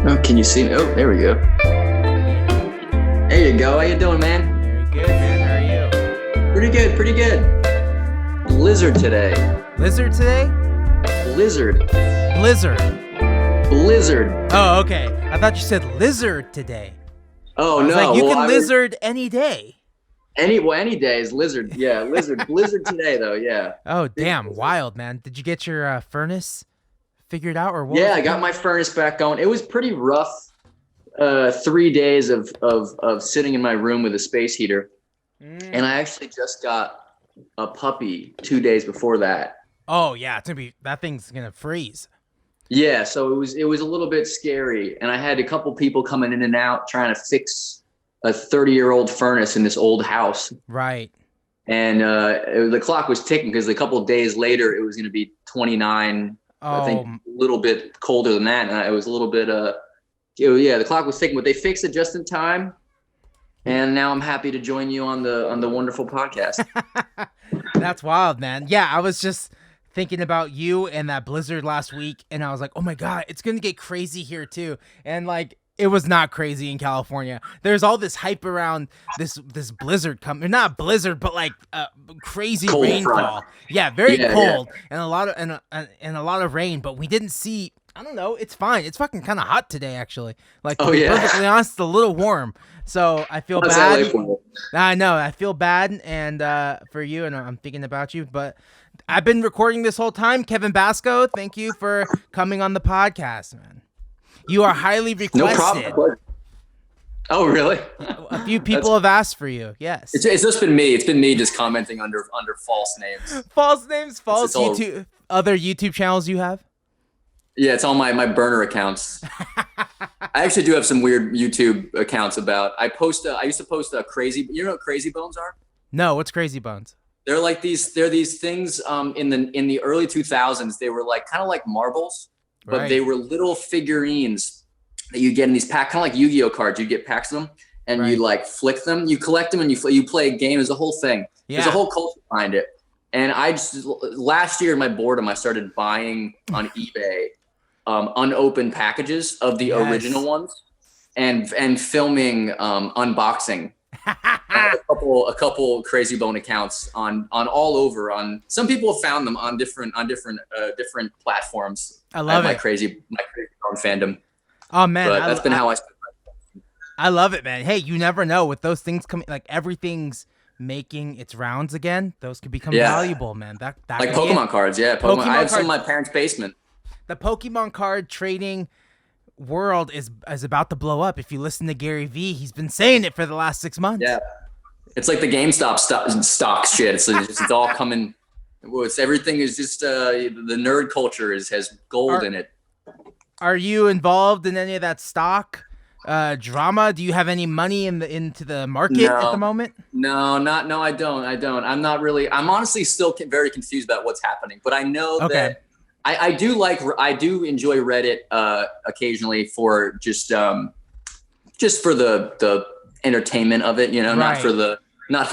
Oh, can you see me? Oh, there we go. There you go. How you doing, man? Very good, man. How are you? Pretty good, pretty good. Blizzard today. Lizard today? Blizzard. Blizzard. Blizzard. Oh, okay. I thought you said lizard today. Oh, I was no. like, you well, can lizard any day. Any day is lizard. Yeah, lizard. Blizzard today, though, yeah. Oh, damn. Wild, man. Did you get your furnace figured out? Or what? Yeah, I got my furnace back going. It was pretty rough 3 days of sitting in my room with a space heater. And I actually just got a puppy 2 days before that. Oh, yeah. It's gonna be, that thing's going to freeze. Yeah, so it was a little bit scary. And I had a couple people coming in and out trying to fix a 30-year-old furnace in this old house. Right. And the clock was ticking because a couple of days later, it was going to be 29. I think a little bit colder than that. And it was a little bit, the clock was ticking, but they fixed it just in time. And now I'm happy to join you on the wonderful podcast. That's wild, man. Yeah, I was just thinking about you and that blizzard last week, and I was like, oh my God, it's going to get crazy here too. And like, it was not crazy in California. There's all this hype around this blizzard coming. Not blizzard, but like crazy cold rainfall. front. Yeah, very cold and a lot of rain. But we didn't see. I don't know. It's fine. It's fucking kind of hot today, actually. Like, to be perfectly honest, it's a little warm. So I feel bad. I know. I feel bad, and for you, and I'm thinking about you. But I've been recording this whole time. Kevin Basko, thank you for coming on the podcast, man. You are highly requested. No problem. Oh, really? A few people have asked for you. Yes. It's just been me. It's been me just commenting under false names. False names, false YouTube, other YouTube channels you have? Yeah, it's all my burner accounts. I actually do have some weird YouTube accounts about. I used to post a crazy. You know what crazy bones are? No, what's Crazy Bones? They're like these. They're these things. In the early 2000s, they were like kind of like marbles. But they were little figurines that you get in these packs, kind of like Yu-Gi-Oh cards. You get packs of them, and you like flick them, you collect them, and you play a game. There's a whole thing. Yeah. There's a whole culture behind it. And last year in my boardom, I started buying on eBay unopened packages of the original ones, and filming unboxing. I have a couple Crazy Bone accounts on all over. On some people have found them on different platforms. I love my Crazy Bone fandom. Oh man, but that's been how I. I love it, man. Hey, you never know with those things coming. Like everything's making its rounds again. Those could become valuable, man. That like Pokemon cards, yeah. Pokemon I have some in my parents' basement. The Pokemon card trading world is about to blow up. If you listen to Gary Vee, he's been saying it for the last 6 months. Yeah, it's like the GameStop stock shit. It's all coming. Everything is just the nerd culture has gold in it. Are you involved in any of that stock drama? Do you have any money into the market at the moment? No, I don't. I'm not really. I'm honestly still very confused about what's happening. But I know that I do enjoy Reddit occasionally for just for the entertainment of it. You know, not for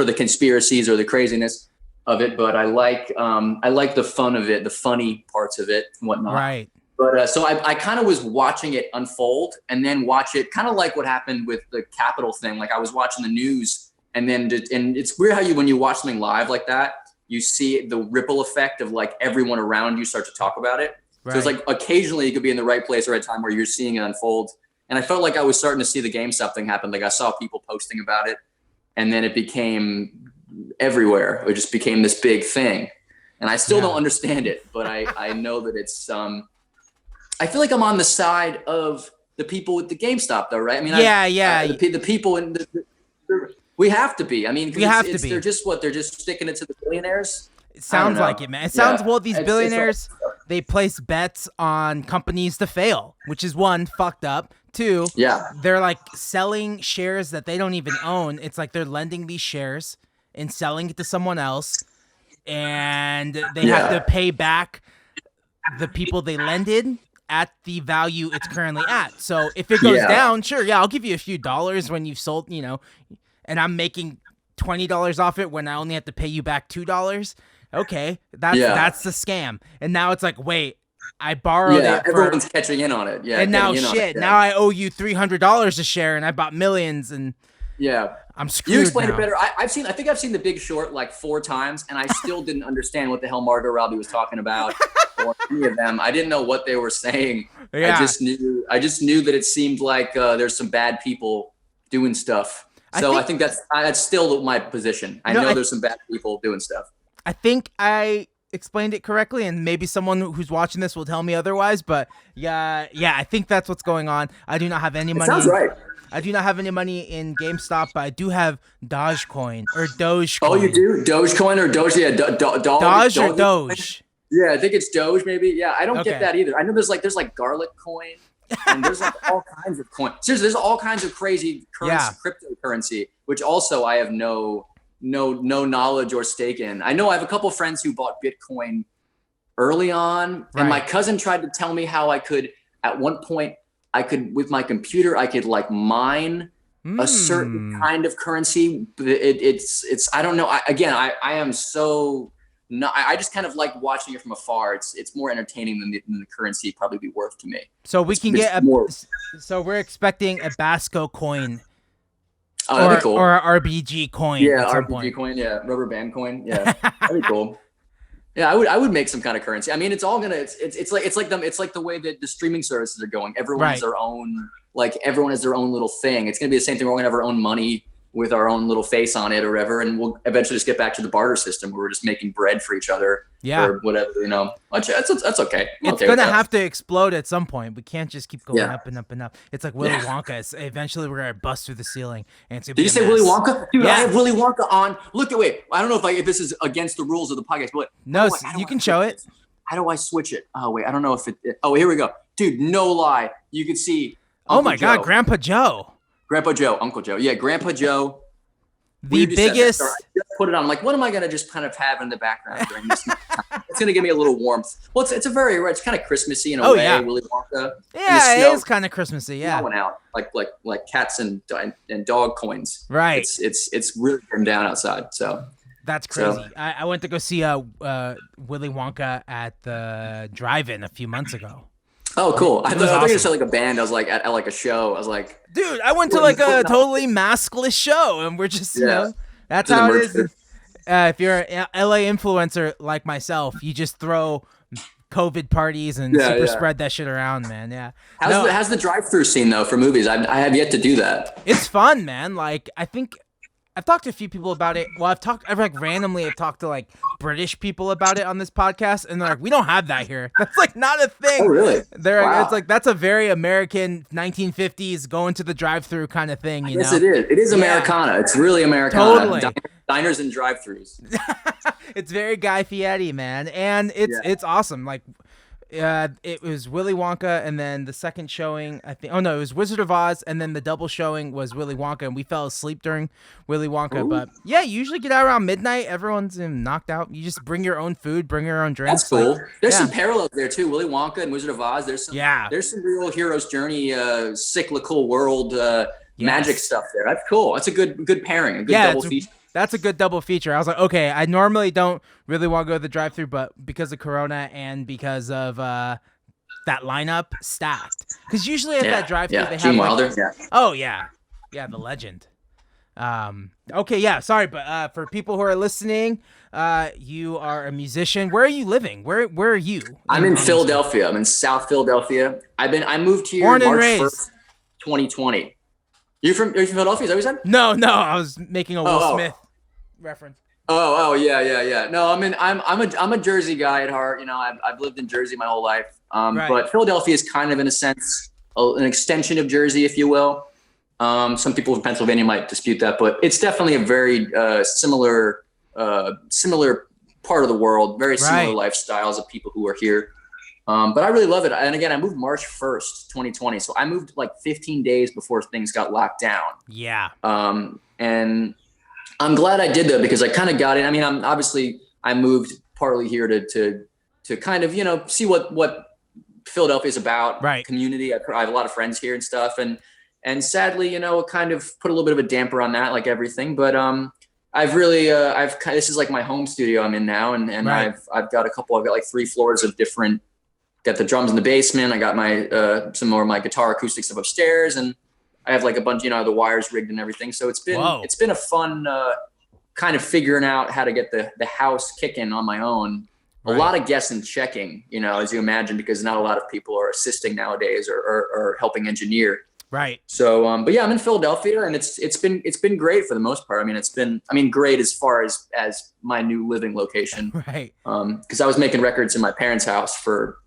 the conspiracies or the craziness of it, but I like the fun of it, the funny parts of it and whatnot. Right. But so I kind of was watching it unfold and then watch it kind of like what happened with the Capitol thing. Like I was watching the news and it's weird how when you watch something live like that, you see the ripple effect of like everyone around you start to talk about it. Right. So it's like occasionally you could be in the right place or right time where you're seeing it unfold. And I felt like I was starting to see the GameStop thing happen. Like I saw people posting about it and then it became everywhere. It just became this big thing. And I still don't understand it, but I know that it's I feel like I'm on the side of the people with the GameStop though, right? I mean, the people in we have to be. I mean, they're just sticking it to the billionaires. It sounds like it, man. It sounds these billionaires, they place bets on companies to fail, which is one, fucked up. Two, they're like selling shares that they don't even own. It's like they're lending these shares and selling it to someone else, and they have to pay back the people they lended at the value it's currently at. So if it goes down, sure, I'll give you a few dollars when you've sold, and I'm making $20 off it when I only have to pay you back $2. Okay, that's the scam. And now it's like, wait, I borrowed it. Everyone's catching in on it. Yeah, and now shit. Now I owe you $300 a share, and I bought millions, and I'm screwed. You explained now. it better. I think I've seen The Big Short like 4 times, and I still didn't understand what the hell Margot Robbie was talking about, or any of them. I didn't know what they were saying. Yeah. I just knew that it seemed like there's some bad people doing stuff. So I think that's still my position. I know there's some bad people doing stuff. I think I explained it correctly, and maybe someone who's watching this will tell me otherwise, but I think that's what's going on. I do not have any money. Sounds right. I do not have any money in GameStop, but I do have Dogecoin or Dogecoin. Oh, you do? Dogecoin or Doge? Yeah, Doge or Doge? Yeah, I think it's Doge maybe. Yeah, I don't get that either. I know there's like garlic coin, and there's like all kinds of coins. Seriously, there's all kinds of crazy cryptocurrency, which also I have no knowledge or stake in. I know I have a couple of friends who bought Bitcoin early on, and my cousin tried to tell me how I could, at one point, with my computer, I could like mine a certain kind of currency. It's I don't know. I am so not. I just kind of like watching it from afar. It's more entertaining than the currency probably be worth to me. So we can get so we're expecting a Basko coin. Oh, that'd be cool. Or an RBG coin. Yeah, RBG coin. Yeah, rubber band coin. Yeah, that'd be cool. Yeah, I would make some kind of currency. I mean, it's all gonna. It's like the way that the streaming services are going. Everyone has their own. Like everyone has their own little thing. It's gonna be the same thing. We're gonna have our own money with our own little face on it or whatever, and we'll eventually just get back to the barter system where we're just making bread for each other. Yeah. Or whatever, That's okay. It's gonna have to explode at some point. We can't just keep going up and up and up. It's like Willy Wonka. Eventually we're gonna bust through the ceiling. And it's gonna Did you say Willy Wonka? Dude, I have Willy Wonka on. Wait. I don't know if this is against the rules of the podcast, but no, you can show it. How do I switch it? Oh wait, I don't know if it. Oh, here we go, dude. No lie, you can see. Oh my God, Grandpa Joe. Uncle Joe. Yeah, Grandpa Joe. The biggest. I just put it on. I'm like, what am I gonna just kind of have in the background during this? It's gonna give me a little warmth. Well, it's kind of Christmassy in a way. Yeah. Willy Wonka. Yeah, it is kind of Christmassy. Yeah. Snowing out like cats and dog coins. Right. It's really turned down outside. So. That's crazy. I went to go see Willy Wonka at the drive-in a few months ago. Oh, cool. I thought you were going to say like a band. I was like, at like a show. I was like... Dude, I went to like a totally maskless show, and we're just, that's how it is. If you're an LA influencer like myself, you just throw COVID parties and spread that shit around, man. Yeah. How's the drive-thru scene, though, for movies? I have yet to do that. It's fun, man. Like, I think... I've talked to a few people about it. Well, I've randomly talked to like British people about it on this podcast, and they're like, "We don't have that here. That's like not a thing." Oh, really? It's like that's a very American 1950s going to the drive-through kind of thing. Yes, it is. It is Americana. It's really Americana. Totally. Diners and drive-thrus. It's very Guy Fieri, man, and it's awesome. Like. It was Willy Wonka, and then the second showing, it was Wizard of Oz, and then the double showing was Willy Wonka, and we fell asleep during Willy Wonka. Ooh. But yeah, you usually get out around midnight. Everyone's knocked out. You just bring your own food, bring your own drinks. That's cool. There's some parallels there too. Willy Wonka and Wizard of Oz. There's some real hero's journey, cyclical world magic stuff there. That's cool. That's a good pairing. A good double feature. That's a good double feature. I was like, okay, I normally don't really want to go to the drive-thru, but because of Corona and because of that lineup, stacked. Because usually at that drive-thru, they have Gene Wilder. Oh yeah, the legend. Okay, yeah. Sorry, but for people who are listening, you are a musician. Where are you living? Where are you? I'm in Philadelphia. I'm in South Philadelphia. I moved here March 1st, 2020. Are you from Philadelphia? Is that what you said? No. I was making a Will Smith reference. Oh, yeah. No, I'm a Jersey guy at heart. I've lived in Jersey my whole life. But Philadelphia is kind of in a sense an extension of Jersey, if you will. Some people in Pennsylvania might dispute that, but it's definitely a very similar part of the world. Very similar lifestyles of people who are here. But I really love it. And again, I moved March 1st, 2020. So I moved like 15 days before things got locked down. Yeah. And I'm glad I did though, because I kind of got it. I mean, I moved partly here to kind of, see what Philadelphia is about. Right. Community. I have a lot of friends here and stuff. And sadly, it kind of put a little bit of a damper on that, like everything. But this is like my home studio I'm in now. And I've got like 3 floors of different got the drums in the basement. I got my some more of my guitar acoustic stuff upstairs, and I have like a bunch, the wires rigged and everything. So it's been a fun kind of figuring out how to get the house kicking on my own. A lot of guessing, checking, as you imagine, because not a lot of people are assisting nowadays or helping engineer. Right. So, but yeah, I'm in Philadelphia, and it's been great for the most part. I mean, it's been great as far as my new living location. Right. Because I was making records in my parents' house for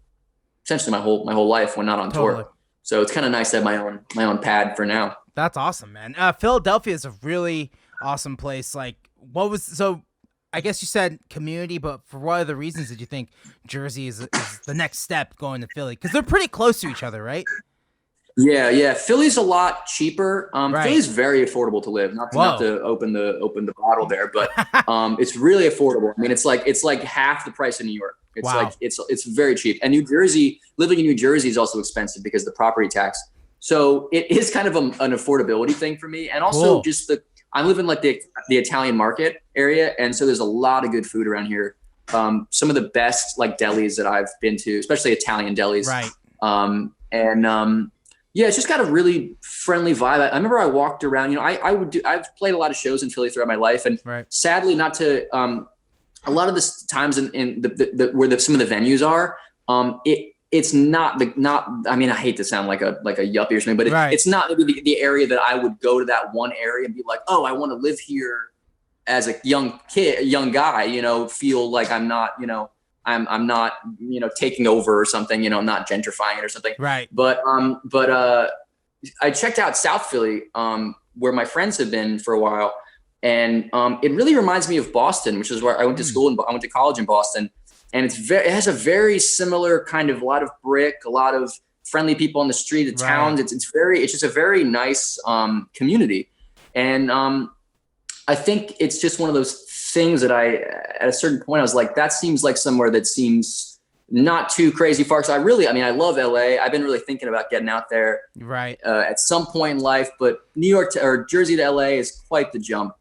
essentially my whole life when not on tour. So it's kind of nice to have my own pad for now. That's awesome, man. Philadelphia is a really awesome place. Like, I guess you said community, but for what other reasons did you think Jersey is the next step going to Philly? Because they're pretty close to each other, right? Yeah. Philly's a lot cheaper. Philly's very affordable to live. Not to open the bottle there, but it's really affordable. I mean, it's like half the price in New York. It's like it's very cheap. And living in New Jersey is also expensive because of the property tax. So it is kind of an affordability thing for me, and also just I live in like the Italian market area, and so there's a lot of good food around here. Some of the best like delis that I've been to, especially Italian delis. Right. Yeah, it's just got a really friendly vibe. I remember I walked around. I've played a lot of shows in Philly throughout my life, and sadly, not to a lot of the times in where some of the venues are, it's not. I mean, I hate to sound like a yuppie or something, but it's not maybe the area that I would go to that one area and be like, oh, I want to live here as a young guy. Feel like I'm not, I'm not, taking over or something. I'm not gentrifying it or something. Right. But I checked out South Philly, where my friends have been for a while, and it really reminds me of Boston, which is where I went to school and I went to college in Boston. And it has a very similar kind of, a lot of brick, a lot of friendly people on the street, the towns. It's just a very nice community. And I think it's just one of those things that at a certain point, I was like, that seems like somewhere that seems not too crazy far. So I love LA. I've been really thinking about getting out there at some point in life, but New York or Jersey to LA is quite the jump.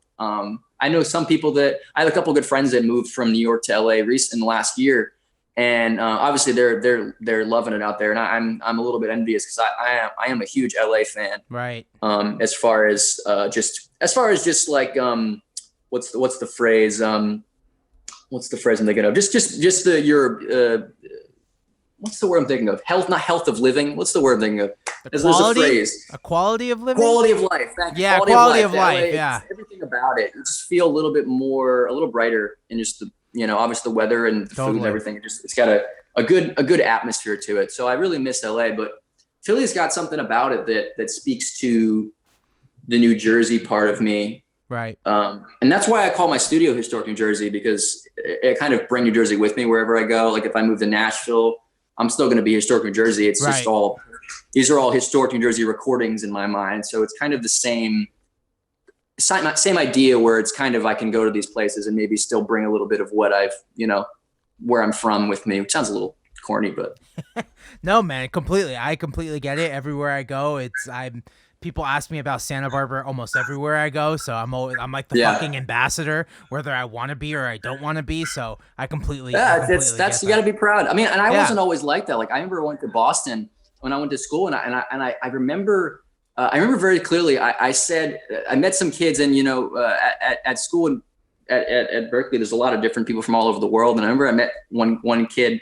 I know some people I have a couple of good friends that moved from New York to LA in the last year. And obviously they're loving it out there. And I'm a little bit envious because I am a huge LA fan. Right. As far as just like, what's the phrase? What's the phrase I'm thinking of? Just what's the word I'm thinking of? Not health of living. What's the word I'm thinking of? There's a phrase. A quality of living? Quality of life. Yeah, quality of life. Yeah. Everything about it. You just feel a little brighter, and just obviously the weather and the food and everything. It's got a good atmosphere to it. So I really miss LA, but Philly's got something about it that speaks to the New Jersey part of me. Right. And that's why I call my studio Historic New Jersey, because I kind of bring New Jersey with me wherever I go. Like if I move to Nashville, I'm still going to be Historic New Jersey. It's just these are all Historic New Jersey recordings in my mind. So it's kind of the same idea, where it's kind of, I can go to these places and maybe still bring a little bit of what I've, where I'm from with me, which sounds a little corny, but no, man, I completely get it. Everywhere I go, people ask me about Santa Barbara almost everywhere I go. So I'm like the fucking ambassador, whether I want to be or I don't want to be. So I completely, you got to be proud. I mean, and I wasn't always like that. Like I remember I went to Boston when I went to school, and I remember very clearly. I said, I met some kids, and at school and at Berkeley, there's a lot of different people from all over the world. And I remember I met one kid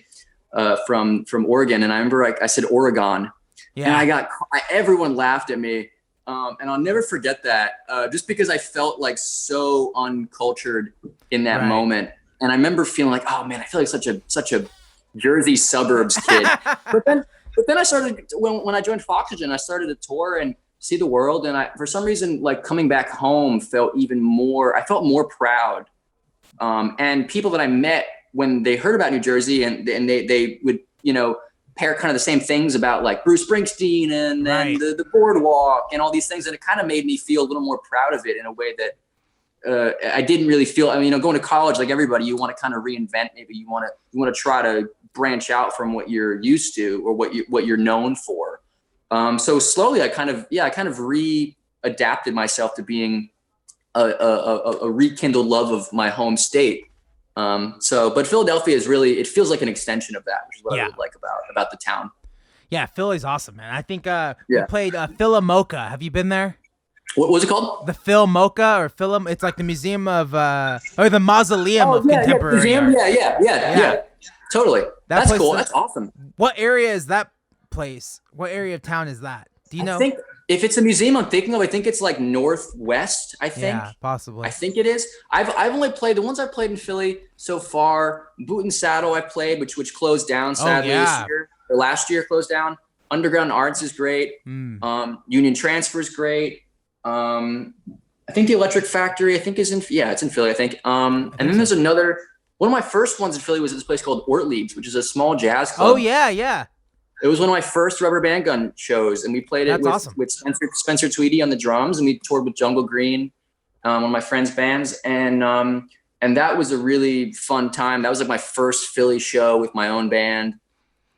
from Oregon, and I remember I said Oregon. Yeah. And everyone laughed at me. And I'll never forget that, just because I felt like so uncultured in that moment. And I remember feeling like, oh man, I feel like such a Jersey suburbs kid. but then I started, when I joined Foxygen, I started to tour and see the world. And for some reason, like coming back home I felt more proud. And people that I met when they heard about New Jersey, and they would, pair kind of the same things about like Bruce Springsteen and the boardwalk and all these things. And it kind of made me feel a little more proud of it in a way that I didn't really feel. I mean, going to college, like everybody, you want to kind of reinvent. Maybe you want to try to branch out from what you're used to or what you're known for. So slowly I kind of readapted myself to being a rekindled love of my home state. But Philadelphia is really, it feels like an extension of that, which is what I really like about the town. Yeah, Philly's awesome, man. I think we played Philomoka. Have you been there? What was it called? The Philomoka or Philom. It's like the museum of or the mausoleum of contemporary art. Yeah. Totally. That's cool. That's awesome. What area is that place? What area of town is that? Do you know? I think if it's a museum I'm thinking of, I think it's like northwest, I think. Yeah, possibly. I think it is. I've only played the ones I've played in Philly so far. Boot and Saddle I played, which closed down sadly this year. Or last year closed down. Underground Arts is great. Union Transfer is great. I think the Electric Factory, I think it's in Philly, I think. And then there's another, one of my first ones in Philly was at this place called Ortlieb's, which is a small jazz club. Oh yeah. It was one of my first Rubber Band Gun shows, and we played it with Spencer Tweedy on the drums, and we toured with Jungle Green, one of my friends' bands, and that was a really fun time. That was like my first Philly show with my own band,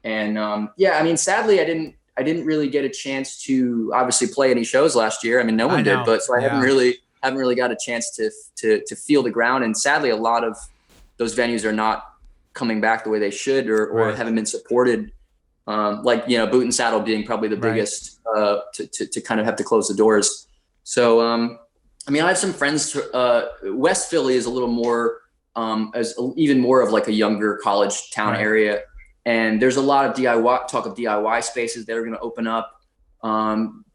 and I mean, sadly, I didn't really get a chance to obviously play any shows last year. I mean, no one did, but so I haven't really got a chance to feel the ground, and sadly, a lot of those venues are not coming back the way they should, or haven't been supported. Like, Boot and Saddle being probably the biggest to kind of have to close the doors. So, I mean, I have some friends. West Philly is a little more, even more of like a younger college town area, and there's a lot of DIY spaces that are going to open up.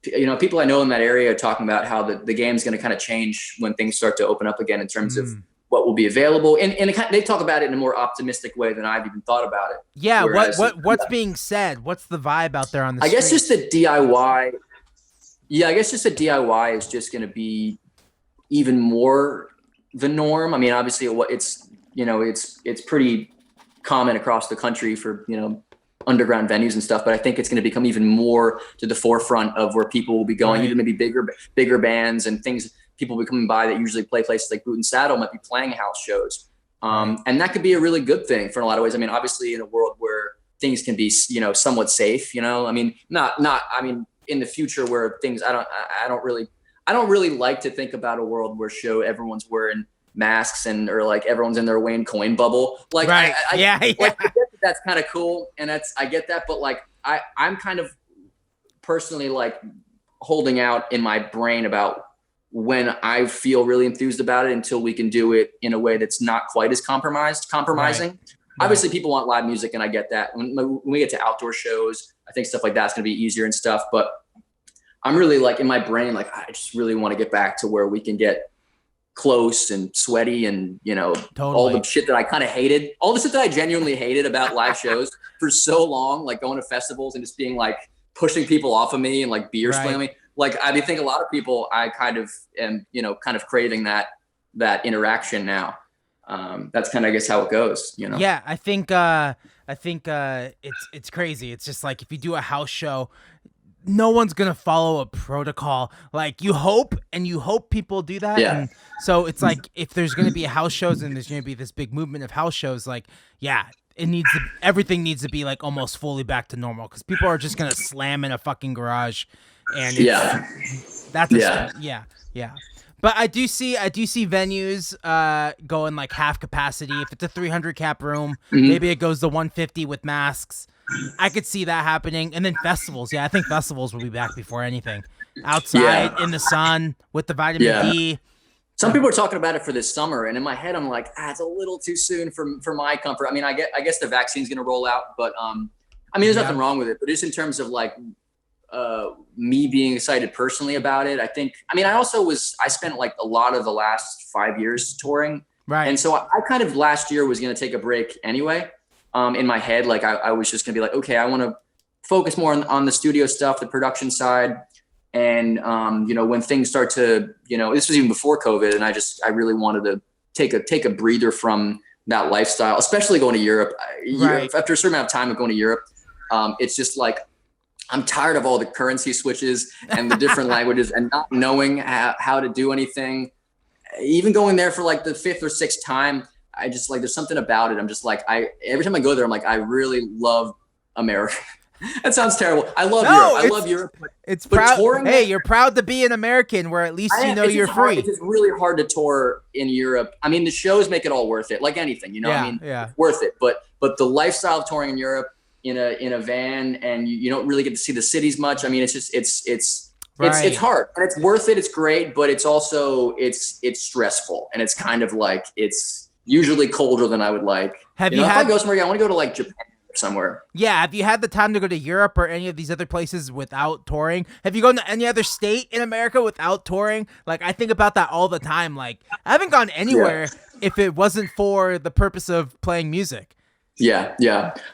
People I know in that area are talking about how the game's going to kind of change when things start to open up again in terms of what will be available, and they talk about it in a more optimistic way than I've even thought about it. Yeah, what's being said? What's the vibe out there on the? I guess just the DIY. Yeah, I guess just the DIY is just going to be even more the norm. I mean, obviously, it's pretty common across the country for underground venues and stuff, but I think it's going to become even more to the forefront of where people will be going. Even maybe bigger bands and things. People will be coming by that usually play places like Boot and Saddle might be playing house shows. And that could be a really good thing for a lot of ways. I mean, obviously in a world where things can be, somewhat safe, I mean, I mean, in the future where things, I don't really like to think about a world where everyone's wearing masks or like everyone's in their Wayne Coyne bubble. Like, I get that's kind of cool. And I get that. But like, I'm kind of personally like holding out in my brain about when I feel really enthused about it until we can do it in a way that's not quite as compromising. Right. Obviously people want live music and I get that. When we get to outdoor shows, I think stuff like that's going to be easier and stuff, but I'm really like in my brain, like, I just really want to get back to where we can get close and sweaty and, all the shit that I kind of hated, all the shit that I genuinely hated about live shows for so long, like going to festivals and just being like pushing people off of me and like beer slamming me. Like, I think a lot of people, I kind of am, kind of craving that interaction now. That's kind of, I guess, how it goes, Yeah, I think it's crazy. It's just like, if you do a house show, no one's going to follow a protocol. Like, you hope people do that. Yeah. And so it's like, if there's going to be house shows and there's going to be this big movement of house shows, like, everything needs to be like almost fully back to normal, because people are just going to slam in a fucking garage. And but I do see venues going like half capacity. If it's a 300 cap room, maybe it goes to 150 with masks. I could see that happening. And then festivals, I think festivals will be back before anything. Outside in the sun with the vitamin D. Some people are talking about it for this summer, and in my head I'm like, it's a little too soon for my comfort. I mean, I guess the vaccine's gonna roll out, but I mean, there's nothing wrong with it. But just in terms of like me being excited personally about it, I spent like a lot of the last 5 years touring. Right. And so I kind of last year was going to take a break anyway. In my head, like I was just going to be like, okay, I want to focus more on the studio stuff, the production side. And, when things start to, this was even before COVID. And I really wanted to take a breather from that lifestyle, especially going to Europe. After a certain amount of time of going to Europe, it's just like, I'm tired of all the currency switches and the different languages and not knowing how to do anything. Even going there for like the 5th or 6th time, I just like, there's something about it. I'm just like, every time I go there, I'm like, I really love America. That sounds terrible. I love Europe. I love Europe. It's proud. Touring, hey, you're proud to be an American, where at least you know you're free. It's just really hard to tour in Europe. I mean, the shows make it all worth it, like anything, you know. I mean, it's worth it. But the lifestyle of touring in Europe in a van, and you don't really get to see the cities much. I mean, it's just it's hard, and it's worth it. It's great, but it's also it's stressful, and it's kind of like it's usually colder than I would like. Have you if had? I go somewhere, I want to go to like Japan. Somewhere. Yeah, have you had the time to go to Europe or any of these other places without touring? Have you gone to any other state in America without touring? Like, I think about that all the time. Like, I haven't gone anywhere if it wasn't for the purpose of playing music. Yeah.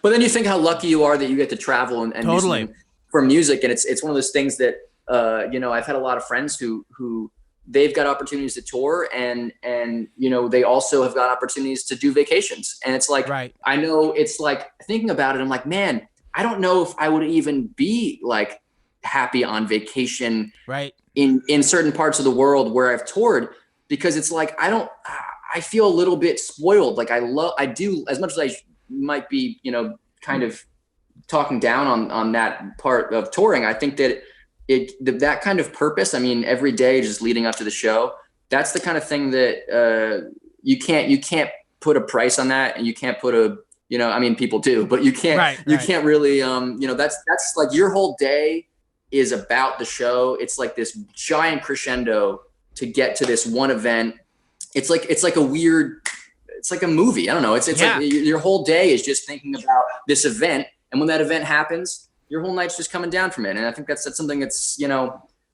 But then you think how lucky you are that you get to travel and totally for music, and it's one of those things that I've had a lot of friends who they've got opportunities to tour, and they also have got opportunities to do vacations. And it's like, I know it's like thinking about it, I'm like, man, I don't know if I would even be like happy on vacation in certain parts of the world where I've toured, because it's like, I feel a little bit spoiled. Like I do, as much as I might be, kind of talking down on that part of touring. I think that that kind of purpose, I mean, every day just leading up to the show, that's the kind of thing that you can't put a price on that, and you can't put people do, but you can't can't really that's like your whole day is about the show. It's like this giant crescendo to get to this one event. It's like a movie. I don't know. It's like your whole day is just thinking about this event, and when that event happens, your whole night's just coming down from it. And I think that's something that's,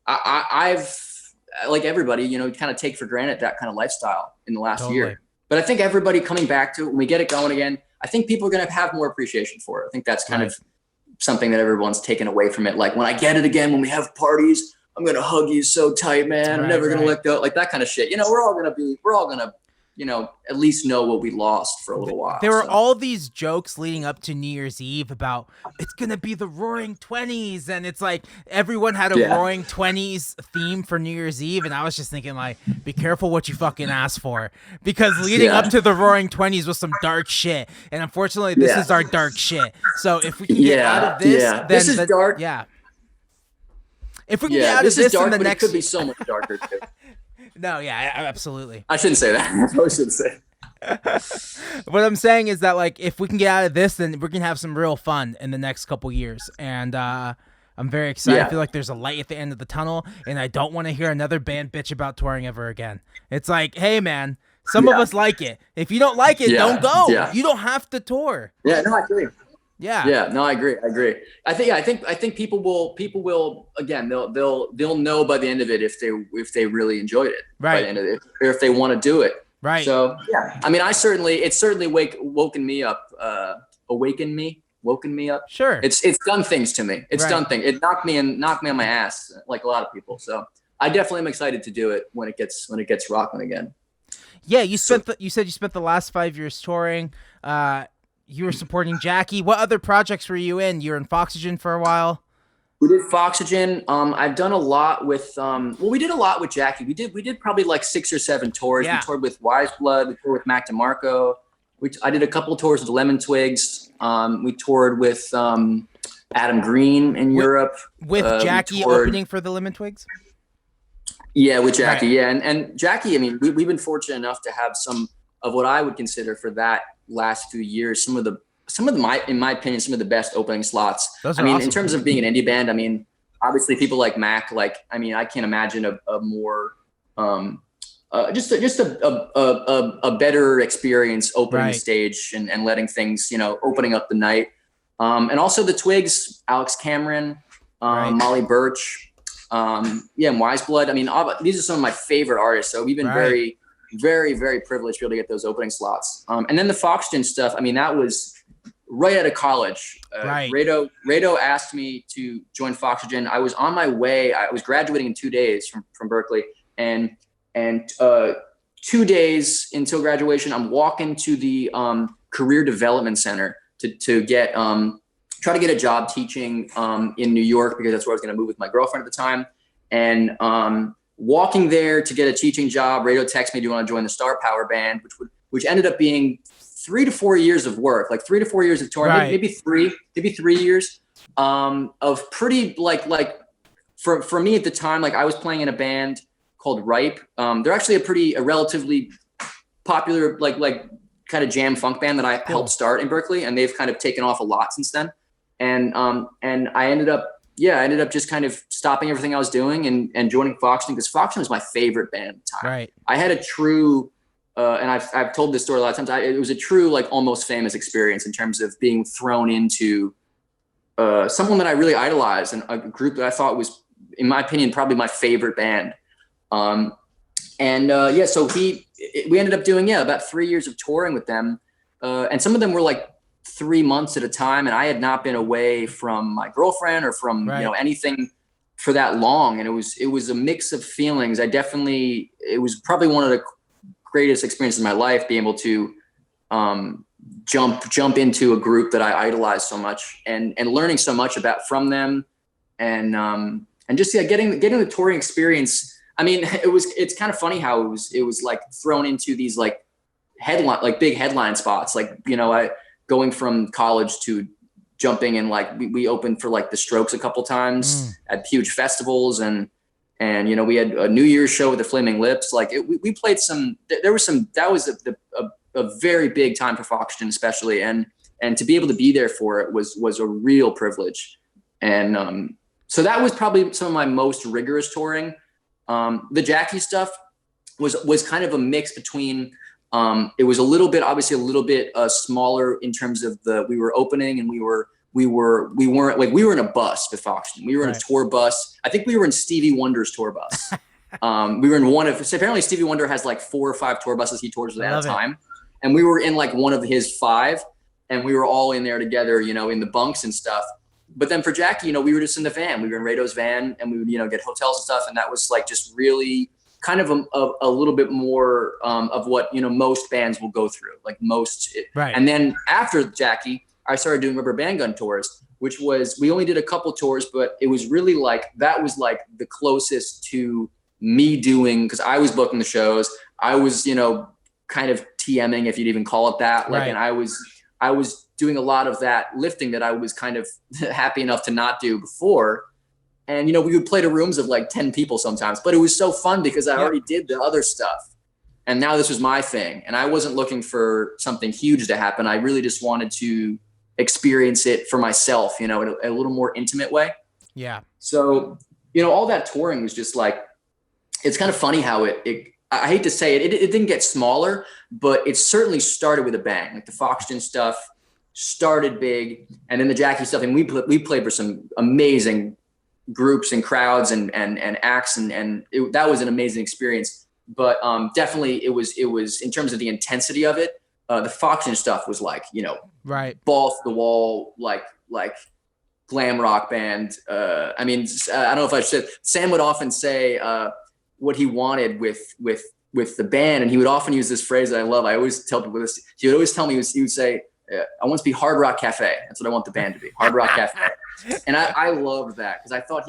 I've, like everybody, kind of take for granted that kind of lifestyle in the last year. But I think everybody coming back to it, when we get it going again, I think people are going to have more appreciation for it. I think that's kind of something that everyone's taken away from it. Like, when I get it again, when we have parties, I'm going to hug you so tight, man. I'm never going to let go. Like that kind of shit. We're all going to at least know what we lost for a little while. There were all these jokes leading up to New Year's Eve about it's going to be the Roaring 20s. And it's like everyone had a Roaring 20s theme for New Year's Eve. And I was just thinking, like, be careful what you fucking ask for. Because leading up to the Roaring 20s was some dark shit. And unfortunately, this is our dark shit. So if we can get out of this, then this is dark. Yeah. If we can get out of this, dark, then the next... it could be so much darker too. No, yeah, absolutely. I shouldn't say that. I probably shouldn't say. What I'm saying is that, like, if we can get out of this, then we're going to have some real fun in the next couple years. And I'm very excited. I feel like there's a light at the end of the tunnel, and I don't want to hear another band bitch about touring ever again. It's like, hey, man, some of us like it. If you don't like it, don't go. Yeah. You don't have to tour. Yeah, no, I agree. Yeah. No, I agrre. I think people will again, they'll know by the end of it if they really enjoyed it. By the end of it, or if they want to do it. Right. So yeah, I mean, it's certainly woken me up. Sure. It's done things to me. It's done things. It knocked me on my ass, like a lot of people. So I definitely am excited to do it when it gets rocking again. Yeah, you said you spent the last 5 years touring. You were supporting Jackie. What other projects were you in? You were in Foxygen for a while. We did Foxygen. I've done a lot with. We did a lot with Jackie. We did probably like 6 or 7 tours. Yeah. We toured with Wise Blood. We toured with Mac DeMarco. I did a couple of tours with Lemon Twigs. We toured with Adam Green in Europe. With Jackie opening for the Lemon Twigs. Yeah, with Jackie. Yeah, and Jackie. I mean, we've been fortunate enough to have some of what I would consider for that last few years, some of the in my opinion, some of the best opening slots. Those are awesome. In terms of being an indie band, I mean, obviously people like Mac, I can't imagine a more just a better experience opening the stage and letting things, opening up the night. And also the Twigs, Alex Cameron, Molly Birch, and Wise Blood. I mean, these are some of my favorite artists. So we've been very, very, very privileged to be able to get those opening slots. And then the Foxygen stuff, I mean, that was right out of college. Rado asked me to join Foxygen. I was on my way. I was graduating in 2 days from Berkeley. And 2 days until graduation, I'm walking to the Career Development Center to get try to get a job teaching in New York, because that's where I was going to move with my girlfriend at the time. And walking there to get a teaching job, Rado texted me, "Do you want to join the Star Power Band?" Which ended up being 3 to 4 years of work, like 3 to 4 years of touring, maybe three years. Of pretty like for me at the time, like I was playing in a band called Ripe. They're actually a relatively popular like kind of jam funk band that I helped start in Berkeley, and they've kind of taken off a lot since then. And I ended up just kind of stopping everything I was doing and joining Foxygen, because Foxygen was my favorite band at the time. Right. I had a true and I've told this story a lot of times. It was a true like almost famous experience in terms of being thrown into someone that I really idolized, and a group that I thought was, in my opinion, probably my favorite band. So we ended up doing about 3 years of touring with them, and some of them were like 3 months at a time, and I had not been away from my girlfriend or from anything for that long, and it was a mix of feelings. It was probably one of the greatest experiences of my life, being able to jump into a group that I idolized so much, and learning so much from them, and just getting the touring experience. I mean, it's kind of funny how it was like thrown into these like big headline spots, like, I going from college to jumping in, like we opened for like the Strokes a couple times at huge festivals, and we had a New Year's show with the Flaming Lips. Like we played that was a very big time for Foxygen, especially. And to be able to be there for it was a real privilege. And so that was probably some of my most rigorous touring. The Jackie stuff was kind of a mix between, it was obviously a little bit smaller in terms of we were opening, and we weren't like, we were in a bus with Foxygen. We were in a tour bus. I think we were in Stevie Wonder's tour bus. We were in apparently Stevie Wonder has like 4 or 5 tour buses he tours with at a time. And we were in like one of his 5, and we were all in there together, in the bunks and stuff. But then for Jackie, we were just in the van. We were in Rado's van, and we would, get hotels and stuff. And that was like just really kind of a little bit more of what, most bands will go through, like most. Right. And then after Jackie, I started doing Rubber Band Gun tours, which was, we only did a couple tours, but it was really like, that was like the closest to me doing, because I was booking the shows. I was, kind of TMing, if you'd even call it that. Like, and I was doing a lot of that lifting that I was kind of happy enough to not do before. And, we would play to rooms of like 10 people sometimes, but it was so fun because I already did the other stuff. And now this was my thing. And I wasn't looking for something huge to happen. I really just wanted to experience it for myself, in a little more intimate way. Yeah. So, all that touring was just like, it's kind of funny how I hate to say it didn't get smaller, but it certainly started with a bang. Like the Foxygen stuff started big, and then the Jackie stuff. And we played for some amazing groups and crowds and acts, and that was an amazing experience. But definitely it was in terms of the intensity of it, the Foxygen stuff was like, balls to the wall, like glam rock band. I don't know if I should. Sam would often say what he wanted with the band, and he would often use this phrase that I love. I always tell people this. He would always tell me, he would say, I want to be Hard Rock Cafe. That's what I want the band to be, Hard Rock Cafe. And I loved that, because I thought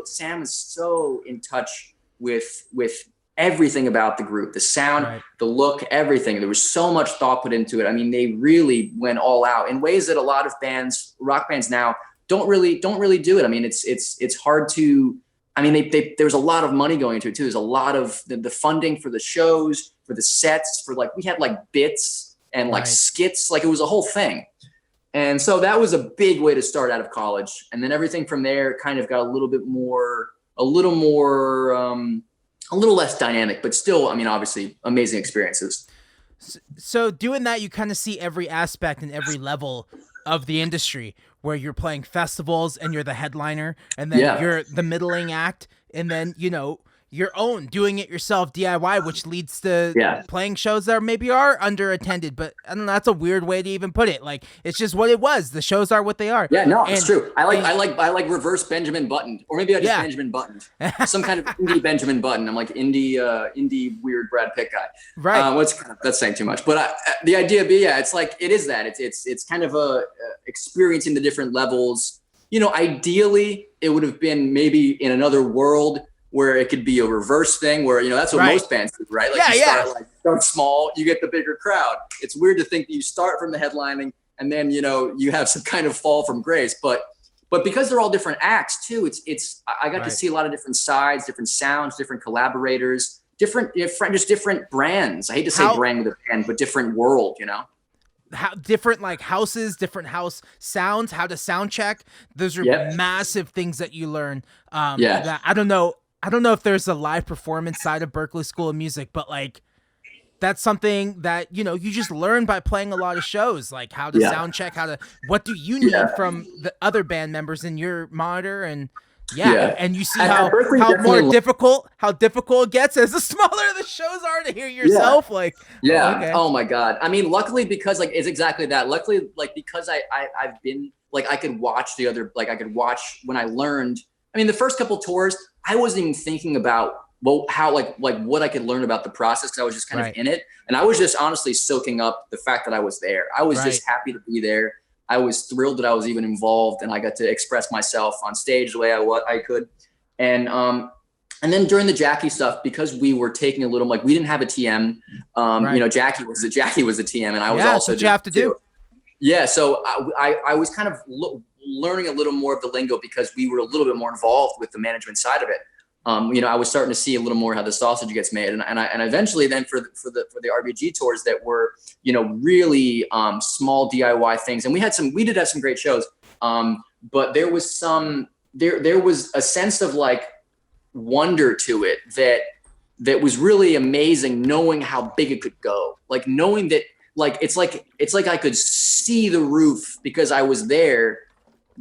Sam was so in touch with everything about the group, the sound, the look, everything. There was so much thought put into it. I mean, they really went all out in ways that a lot of rock bands now don't really do it. I mean, it's hard to, there's a lot of money going into it too. There's a lot of the funding for the shows, for the sets, for like, we had like bits and like skits, like it was a whole thing. And so that was a big way to start out of college. And then everything from there kind of got a little less dynamic, but still, obviously amazing experiences. So doing that, you kind of see every aspect and every level of the industry, where you're playing festivals and you're the headliner, and then you're the middling act, and then, your own doing it yourself DIY, which leads to playing shows that maybe are underattended, but I don't know, that's a weird way to even put it. Like, it's just what it was. The shows are what they are. Yeah, no, it's true. I like reverse Benjamin Buttoned, or maybe I just Benjamin Buttoned, some kind of indie Benjamin Button. I'm like indie weird Brad Pitt guy. Right. That's saying too much, but the idea it's like, it is that it's kind of experiencing the different levels. Ideally it would have been maybe in another world where it could be a reverse thing where, that's what most bands do, right? Like start small, you get the bigger crowd. It's weird to think that you start from the headlining and then, you have some kind of fall from grace, but But because they're all different acts too, I got to see a lot of different sides, different sounds, different collaborators, just different brands. I hate to say brand with a brand, but different world, you know? How different like houses, different house sounds, how to sound check. Those are massive things that you learn. That I don't know if there's a live performance side of Berklee School of Music, but like that's something that, you know, you just learn by playing a lot of shows, like how to sound check, what do you need from the other band members in your monitor, and and you see how difficult it gets as the smaller the shows are to hear yourself. Oh my God. I mean, luckily, because like it's exactly that. Luckily, like because I've been like I could watch when I learned. I mean, the first couple tours, I wasn't even thinking about how what I could learn about the process, because I was just kind of in it, and I was just honestly soaking up the fact that I was there. I was just happy to be there. I was thrilled that I was even involved, and I got to express myself on stage the way I could. And then during the Jackie stuff, because we were taking a little, like we didn't have a TM, you know, Jackie was the TM, and I was also what you have to do. Yeah. So I was kind of learning a little more of the lingo because we were a little bit more involved with the management side of it. You know, I was starting to see a little more how the sausage gets made, and eventually then for the RBG tours that were, you know, really small DIY things, and we did have some great shows, but there was a sense of like wonder to it that was really amazing, knowing how big it could go, like knowing that like it's like I could see the roof because I was there.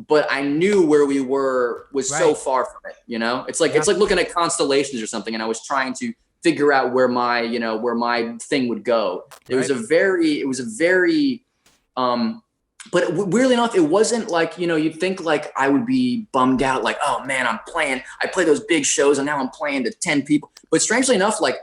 But I knew where we was so far from it, you know. It's like looking at constellations or something, and I was trying to figure out where my thing would go. It was a very, but weirdly enough, it wasn't like, you know, you'd think like I would be bummed out, like, oh man, I play those big shows, and now I'm playing to 10 people. But strangely enough, like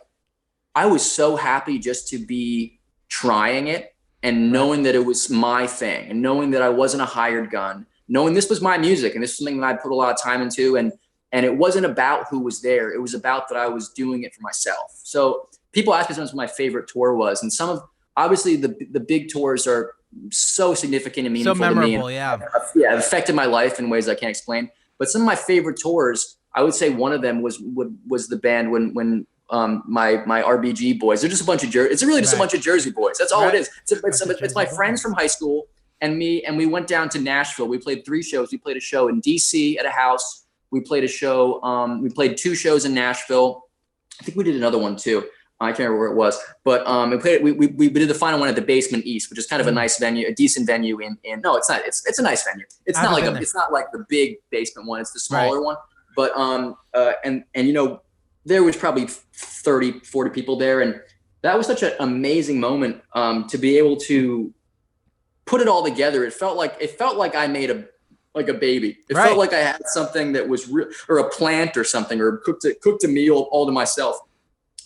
I was so happy just to be trying it and knowing that it was my thing, and knowing that I wasn't a hired gun. Knowing this was my music, and this is something that I put a lot of time into, and it wasn't about who was there. It was about that I was doing it for myself. So people ask me sometimes what my favorite tour was, and some of, obviously the big tours are so significant and meaningful to me. And, it affected my life in ways I can't explain. But some of my favorite tours, I would say one of them was the band when my RBG boys. They're just a bunch of it's really just a bunch of Jersey boys. That's all it is. It's my friends from high school. And we went down to Nashville. We played 3 shows. We played a show in DC at a house. We played a show. We played 2 shows in Nashville. I think we did another one too. I can't remember where it was. But we did the final one at the Basement East, which is kind of a nice venue, a decent venue no, it's not. It's a nice venue. It's not like the big basement one. It's the smaller one. But and you know, there was probably 30, 40 people there, and that was such an amazing moment to be able to put it all together. It felt like I made a baby. It felt like I had something that was real, or a plant or something, or cooked a meal all to myself,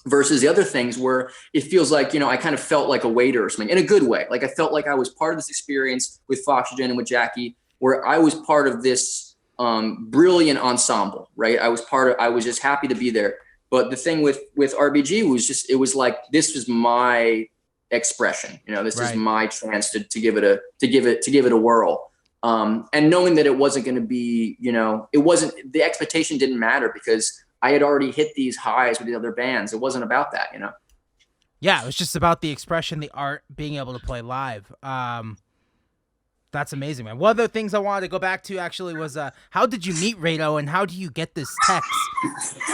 versus the other things where it feels like, you know, I kind of felt like a waiter or something, in a good way. Like I felt like I was part of this experience with Foxygen and with Jackie, where I was part of this brilliant ensemble, right? I was just happy to be there. But the thing with RBG was just, it was like, this was my expression, you know, this is my chance to give it a whirl, and knowing that it wasn't going to be, you know, the expectation didn't matter, because I had already hit these highs with the other bands. It wasn't about that, you know. Yeah, it was just about the expression, the art, being able to play live. That's amazing, man. One of the things I wanted to go back to actually was how did you meet Rado, and how do you get this text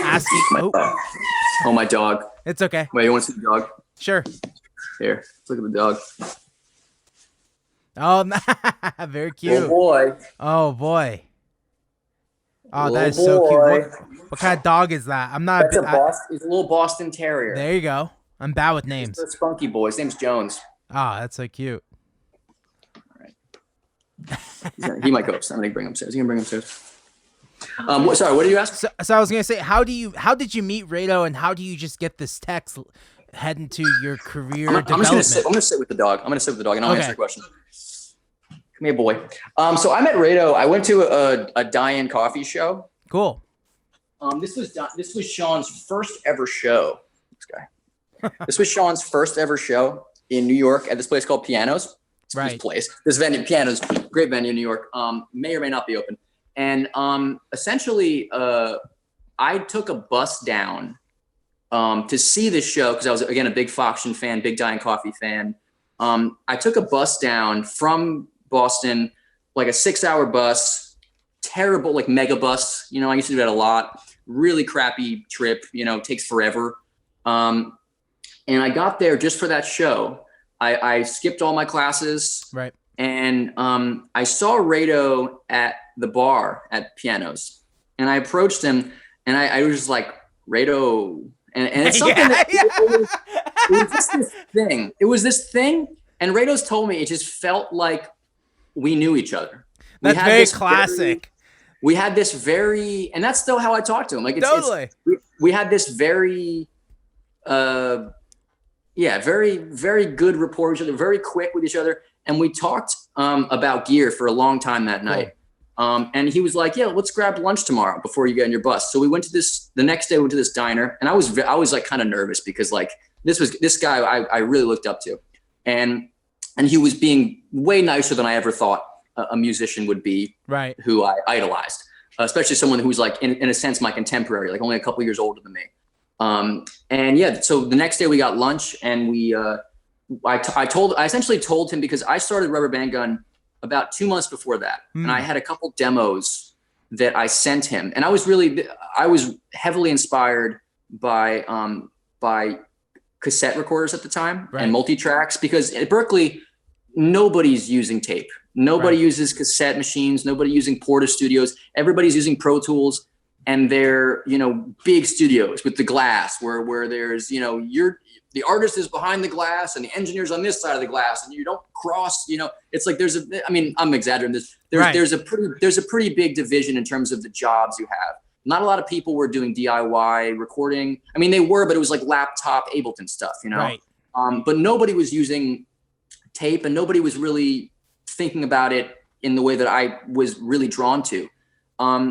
asking? Oh, my dog. It's okay. Wait, you want to see the dog? Sure. Here, let's look at the dog. Oh, very cute. Oh boy. Oh boy. Oh, that is so cute. What kind of dog is that? I'm not. He's a little Boston Terrier. There you go. I'm bad with names. He's a spunky boy. His name's Jones. Oh, that's so cute. All right. He might go upstairs. I'm gonna bring him upstairs. You can bring him upstairs. Sorry, what did you ask? So I was gonna say, how did you meet Rado, and how do you just get this text heading to your career development? I'm gonna sit with the dog. And I'll answer your question. Come here, boy. So I met Rado. I went to a die-in coffee show. Cool. This was Sean's first ever show. This guy. This was Sean's first ever show in New York at this place called Pianos. This venue, Pianos, great venue in New York. May or may not be open. And essentially, I took a bus down to see the show because I was, again, a big Foxygen fan, big Dying Coffee fan. I took a bus down from Boston, like a 6-hour bus, terrible, like mega bus. You know, I used to do that a lot. Really crappy trip, you know, takes forever. And I got there just for that show. I skipped all my classes. Right. And I saw Rado at the bar at Pianos. And I approached him and I was just like, Rado. And it's something it was just this thing. It was this thing. And Rado's told me it just felt like we knew each other. That's very classic. We had this very, and that's still how I talk to him. Like we had this very, very, very good rapport with each other, very quick with each other. And we talked about gear for a long time that night. And he was like, yeah, let's grab lunch tomorrow before you get on your bus. So we went to the next day we went to this diner, and I was like kind of nervous because like this guy I really looked up to, and he was being way nicer than I ever thought a musician would be, right? Who I idolized, especially someone who's like in a sense my contemporary, like only a couple years older than me. And yeah, so the next day we got lunch, and I essentially told him, because I started Rubber Band Gun about 2 months before that. And I had a couple demos that I sent him. And I was heavily inspired by cassette recorders at the time, right, and multi-tracks, because at Berkeley, nobody's using tape. Nobody uses cassette machines. Nobody using Porta Studios. Everybody's using Pro Tools, and they're, you know, big studios with the glass where there's, you know, the artist is behind the glass and the engineer's on this side of the glass, and you don't cross, you know, it's like I'm exaggerating this. There's a pretty big division in terms of the jobs you have. Not a lot of people were doing DIY recording. I mean, they were, but it was like laptop Ableton stuff, you know? Right. But nobody was using tape, and nobody was really thinking about it in the way that I was really drawn to.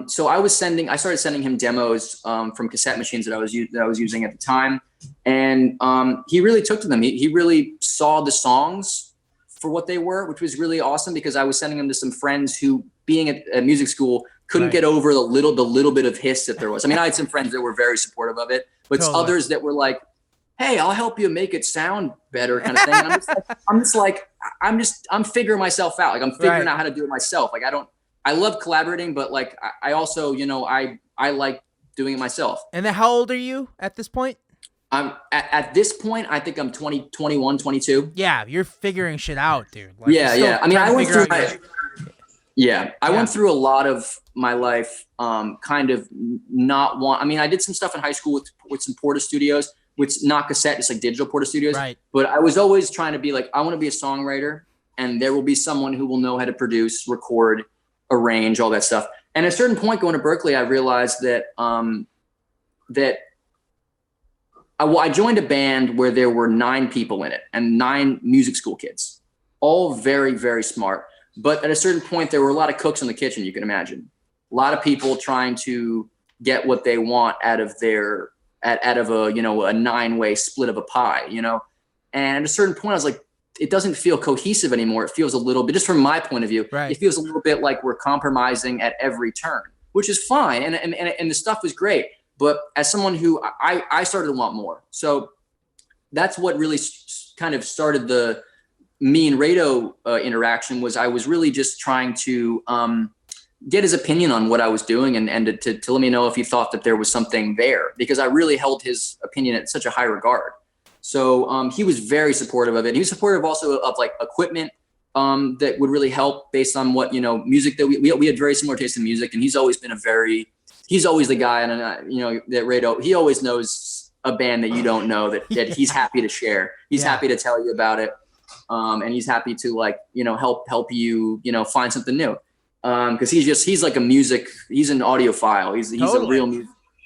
So I started sending him demos from cassette machines that I was using at the time. And he really took to them. He really saw the songs for what they were, which was really awesome, because I was sending them to some friends who, being at music school, couldn't get over the little bit of hiss that there was. I mean, I had some friends that were very supportive of it, but others that were like, hey, I'll help you make it sound better, kind of thing. And I'm figuring myself out. Like, I'm figuring out how to do it myself. Like, I love collaborating, but like, I also, you know, I like doing it myself. And then how old are you at this point? I'm at this point, I think I'm 21, 22. Yeah. You're figuring shit out, dude. Like, yeah. I mean, I went through a lot of my life, kind of I mean, I did some stuff in high school with some Porta Studios, which not cassette, it's like digital Porta Studios. Right. But I was always trying to be like, I want to be a songwriter, and there will be someone who will know how to produce, record, arrange, all that stuff. And at a certain point going to Berkeley, I realized that I joined a band where there were 9 people in it, and 9 music school kids, all very, very smart. But at a certain point, there were a lot of cooks in the kitchen, you can imagine. A lot of people trying to get what they want out of a, you know, a 9-way split of a pie, you know? And at a certain point, I was like, it doesn't feel cohesive anymore. It feels a little bit, just from my point of view, it feels a little bit like we're compromising at every turn, which is fine. And the stuff was great. But as someone who I started to want more. So that's what really kind of started the me and Rado interaction. Was I was really just trying to get his opinion on what I was doing, and to let me know if he thought that there was something there, because I really held his opinion at such a high regard. So he was very supportive of it. He was supportive also of like equipment that would really help based on what, you know, music that we had very similar taste in music. And he's always been he's always the guy, and you know, that Rado, he always knows a band that you don't know that he's happy to share. He's happy to tell you about it. And he's happy to, like, you know, help you, you know, find something new. Cause he's like he's an audiophile.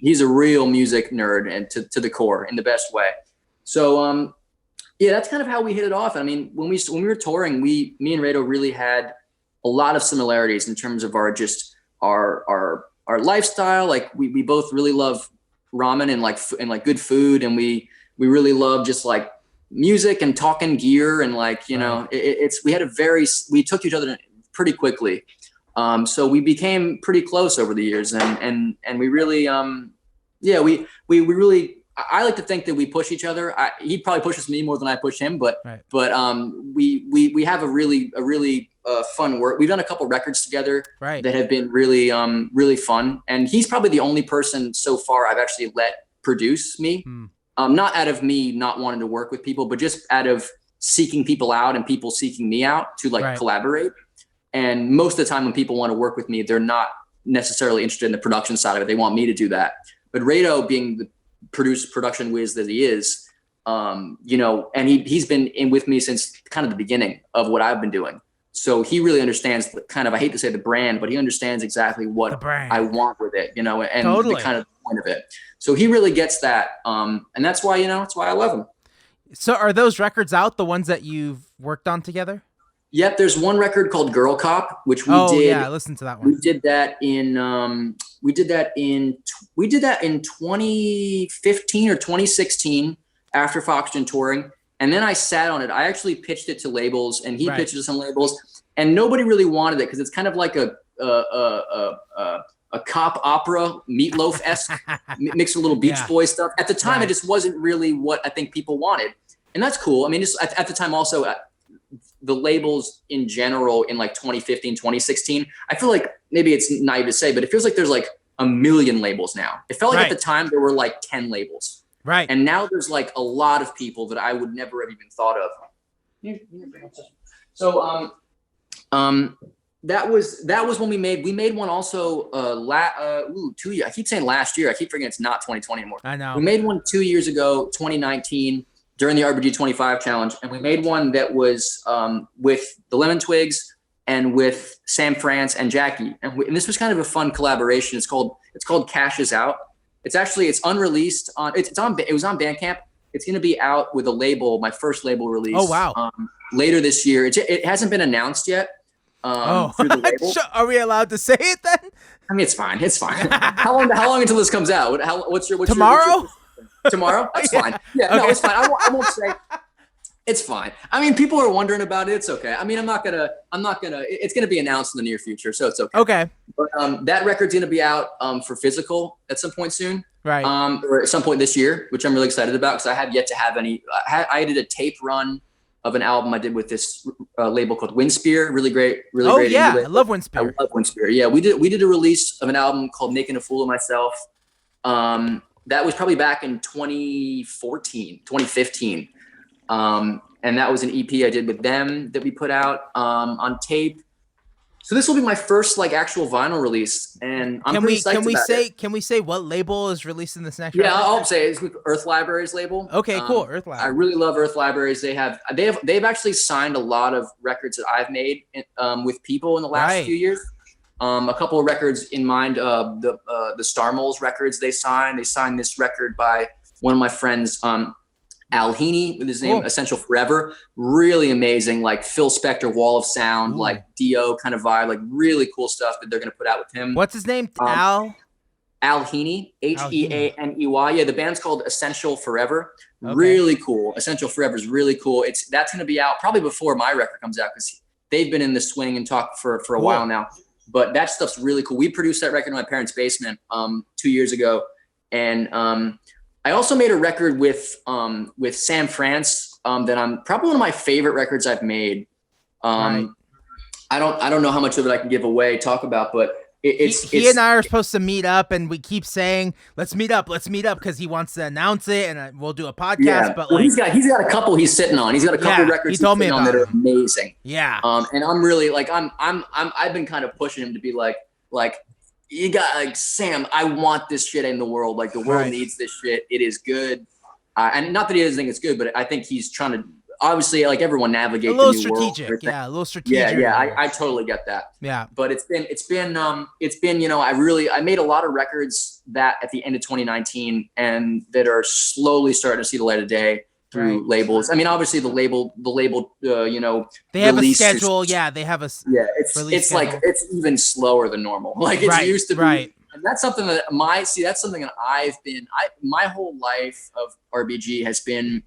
He's a real music nerd, and to the core, in the best way. So, yeah, that's kind of how we hit it off. I mean, when we were touring, me and Rado really had a lot of similarities in terms of our lifestyle. Like we both really love ramen and like good food. And we really love just like music and talking gear, and like, you know, we took each other pretty quickly. So we became pretty close over the years, and we really, we really. I like to think that we push each other. He probably pushes me more than I push him, but we have a really fun work. We've done a couple records together that have been really really fun. And he's probably the only person so far I've actually let produce me. Not out of me not wanting to work with people, but just out of seeking people out and people seeking me out to like collaborate. And most of the time when people want to work with me, they're not necessarily interested in the production side of it. They want me to do that. But Rado, being the production whiz that he is, and he's been in with me since kind of the beginning of what I've been doing. So he really understands the kind of, I hate to say the brand, but he understands exactly what I want with it, and the kind of point of it. So he really gets that. And that's why, that's why I love him. So are those records out, the ones that you've worked on together? Yep. There's one record called Girl Cop, which we did. Oh yeah, I listened to that one. We did that in 2015 or 2016 after Foxygen touring. And then I sat on it. I actually pitched it to labels, and he pitched it to some labels, and nobody really wanted it because it's kind of like a cop opera, Meatloaf-esque, mixed with a little Beach Boy stuff. At the time, it just wasn't really what I think people wanted, and that's cool. I mean, just at the time also, the labels in general in like 2015, 2016, I feel like maybe it's naive to say, but it feels like there's like a million labels now. It felt like at the time there were like 10 labels. Right. And now there's like a lot of people that I would never have even thought of. So that was when we made one also 2 years. I keep saying last year. I keep forgetting it's not 2020 anymore. I know. We made one 2 years ago, 2019, during the RBG 25 challenge, and we made one that was with the Lemon Twigs and with Sam France and Jackie, and this was kind of a fun collaboration. It's called Cash Is Out. It's unreleased it was on Bandcamp. It's going to be out with a label, my first label release. Oh wow! Later this year. It hasn't been announced yet. Through the label. Are we allowed to say it then? I mean, it's fine. It's fine. How long until this comes out? What's tomorrow? Tomorrow? That's fine. Yeah, okay. No, it's fine. I won't say. It's fine. I mean, people are wondering about it. It's okay. I mean, it's gonna be announced in the near future, so it's okay. Okay. But that record's gonna be out for physical at some point soon. Right. Or at some point this year, which I'm really excited about because I have yet to have any. I did a tape run of an album I did with this label called Windspear. Really great. Really great. Oh yeah, I love Windspear. I love Windspear. Yeah, we did a release of an album called Making a Fool of Myself. That was probably back in 2014, 2015. And that was an EP I did with them that we put out on tape. So this will be my first like actual vinyl release, and I'm pretty psyched about it. Can we say what label is releasing this next? Yeah, I'll say it's with Earth Libraries label. Okay, cool. Earth Libraries. I really love Earth Libraries. They've actually signed a lot of records that I've made with people in the last few years. A couple of records in mind, the Star Moles records they signed. They signed this record by one of my friends, Al Heaney, with his name, Essential Forever. Really amazing, like Phil Spector, Wall of Sound, like Dio kind of vibe, like really cool stuff that they're going to put out with him. What's his name? Al Heaney, Heaney. Yeah, the band's called Essential Forever. Okay. Really cool. Essential Forever is really cool. That's going to be out probably before my record comes out because they've been in the swing and talk for a while now. But that stuff's really cool. We produced that record in my parents' basement 2 years ago, and I also made a record with Sam France that I'm probably one of my favorite records I've made. I don't know how much of it I can give away, talk about, but he and I are supposed to meet up, and we keep saying let's meet up because he wants to announce it, and we'll do a podcast. Yeah, but like, he's got a couple he's sitting on. He's got a couple records he's sitting on that are amazing. Yeah. And I'm really like I've been kind of pushing him to be like you got like Sam. I want this shit in the world. Like the world needs this shit. It is good, and not that he doesn't think it's good, but I think he's trying to. Obviously, like everyone navigates a little strategic. Yeah, a little strategic. Yeah, I totally get that. Yeah. But it's been, I made a lot of records that at the end of 2019 and that are slowly starting to see the light of day through labels. I mean, obviously the label, they have a schedule. They have a it's like, it's even slower than normal. Like it's used to be. Right. And that's something that my whole life of RBG has been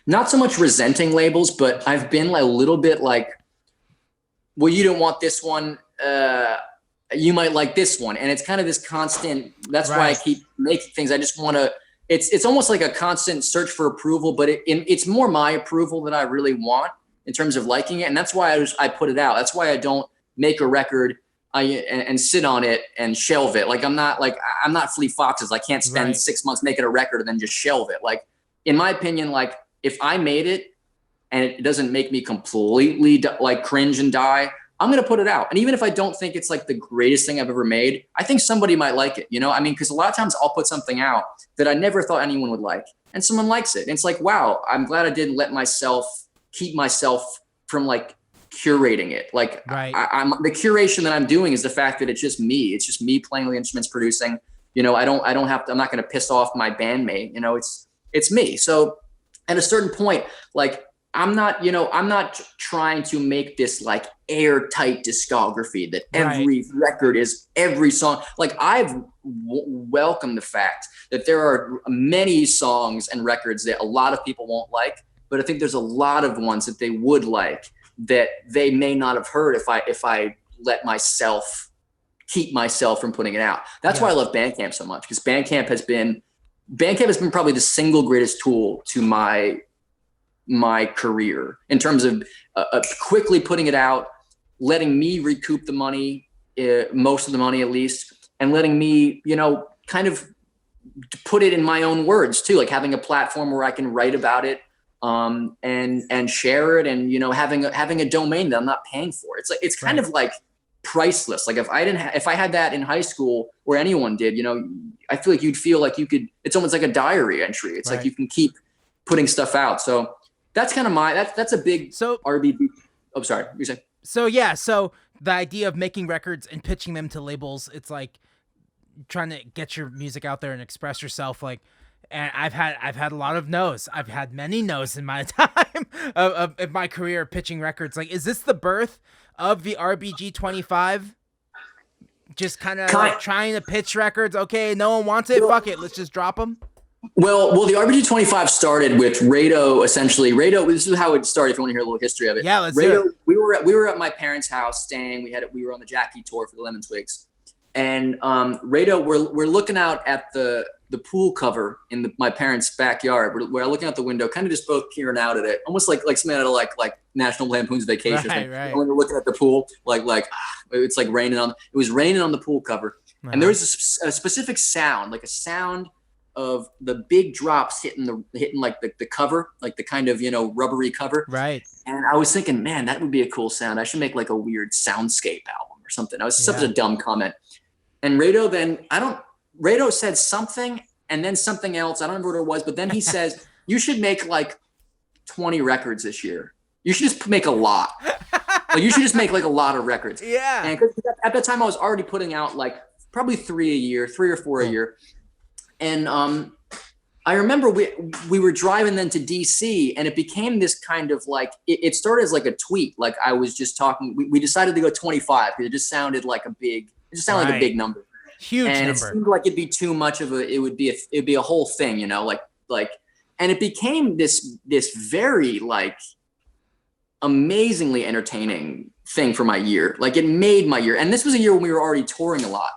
not so much resenting labels, but I've been like a little bit like, well, you don't want this one. you might like this one. And it's kind of this constant, that's why I keep making things. I just want to, it's almost like a constant search for approval, but it's more my approval that I really want in terms of liking it. And that's why I put it out. That's why I don't make a record and sit on it and shelve it. Like I'm not Fleet Foxes. I can't spend 6 months making a record and then just shelve it. Like in my opinion, like if I made it and it doesn't make me completely like cringe and die, I'm going to put it out. And even if I don't think it's like the greatest thing I've ever made, I think somebody might like it. You know, I mean, because a lot of times I'll put something out that I never thought anyone would like, and someone likes it. And it's like, wow, I'm glad I didn't let myself keep myself from like curating it. Like I'm the curation that I'm doing is the fact that it's just me. It's just me playing the instruments, producing. You know, I don't have to. I'm not going to piss off my bandmate. You know, it's me. So at a certain point, like I'm not trying to make this like airtight discography that every record is every song. Like I've welcomed the fact that there are many songs and records that a lot of people won't like, but I think there's a lot of ones that they would like that they may not have heard if I let myself keep myself from putting it out. That's why I love Bandcamp so much, because Bandcamp has been probably the single greatest tool to my career in terms of quickly putting it out, letting me recoup the money, most of the money at least, and letting me, you know, kind of put it in my own words too, like having a platform where I can write about it and share it, and, you know, having a domain that I'm not paying for. It's like, it's kind of like priceless. Like if I had that in high school, or anyone did, you know, I feel like you'd feel like you could, it's almost like a diary entry. It's like you can keep putting stuff out. So that's kind of that's a big RBB. Oh, sorry. You say? So yeah. So the idea of making records and pitching them to labels, it's like trying to get your music out there and express yourself. Like, and I've had a lot of no's. I've had many no's in my time of my career pitching records. Like, is this the birth of the RBG 25? Just kind of like trying to pitch records. Okay, no one wants it. Fuck it. Let's just drop them. Well, the RBG 25 started with Rado. Essentially, Rado. This is how it started. If you want to hear a little history of it, yeah, let's do it. We were at my parents' house staying. We were on the Jackie tour for the Lemon Twigs, and Rado. We're looking out at the pool cover in my parents' backyard. We're looking out the window, kind of just both peering out at it, almost like something out of like National Lampoon's Vacation. Right. When we're looking at the pool, it's like raining on. It was raining on the pool cover, and there was a specific sound, like a sound of the big drops hitting like the cover, like the kind of, you know, rubbery cover. Right. And I was thinking, man, that would be a cool sound. I should make like a weird soundscape album or something. That was such a dumb comment. And Rado said something and then something else. I don't remember what it was, but then he says, you should make like 20 records this year. You should just make a lot. Like you should just make like a lot of records. Yeah. And at that time I was already putting out like probably 3 or 4 a year. And I remember we were driving then to DC, and it became this kind of like, it started as like a tweet. Like I was just talking, we decided to go 25 because it just sounded like a big number. Huge and number. It seemed like it'd be too much of it'd be a whole thing, you know, like, and it became this very like amazingly entertaining thing for my year. Like it made my year. And this was a year when we were already touring a lot.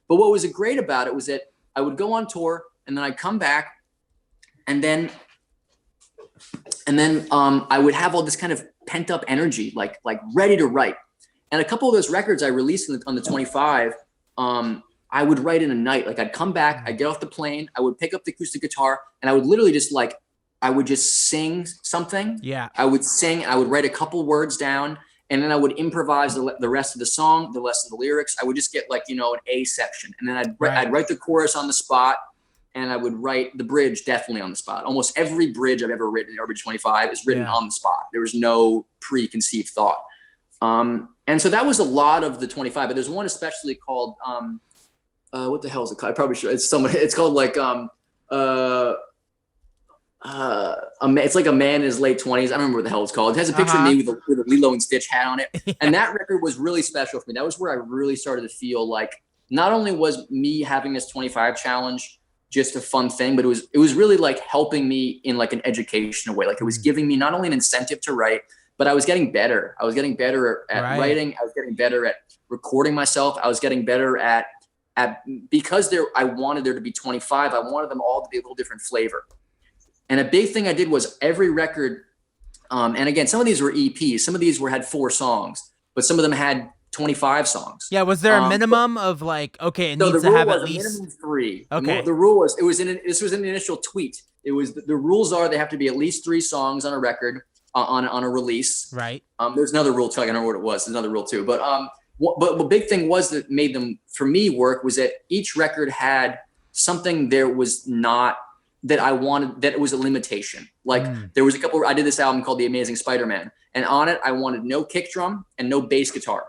But what was great about it was that I would go on tour and then I'd come back and then I would have all this kind of pent up energy, like ready to write. And a couple of those records I released on the 25, I would write in a night. Like I'd come back, I'd get off the plane, I would pick up the acoustic guitar, and I would literally just I would just sing something. Yeah. I would sing, I would write a couple words down, and then I would improvise the rest of the song, the rest of the lyrics. I would just get like, you know, an A section. And then I'd write the chorus on the spot, and I would write the bridge definitely on the spot. Almost every bridge I've ever written in RBG 25 is written on the spot. There was no preconceived thought. And so that was a lot of the 25, but there's one especially called, what the hell is it called? I probably should. It's called like, it's like a man in his late 20s. I don't remember what the hell it's called. It has a picture of me with a Lilo and Stitch hat on it. And that record was really special for me. That was where I really started to feel like not only was me having this 25 challenge just a fun thing, but it was really like helping me in like an educational way. Like it was giving me not only an incentive to write, but I was getting better. I was getting better at writing. I was getting better at recording myself. I was getting better at because I wanted there to be 25. I wanted them all to be a little different flavor. And a big thing I did was every record, and again, some of these were EPs. Some of these had 4 songs, but some of them had 25 songs. Yeah, was there a minimum of like, okay, it needs to have at least minimum 3. Okay. The rule was this was in the initial tweet. It was the rules are they have to be at least 3 songs on a record on a release. Right. There's another rule too. I don't know what it was. There's another rule too. But the big thing was that made them for me work was that each record had something there was not that I wanted, that it was a limitation. Like there was a couple, I did this album called The Amazing Spider-Man, and on it, I wanted no kick drum and no bass guitar.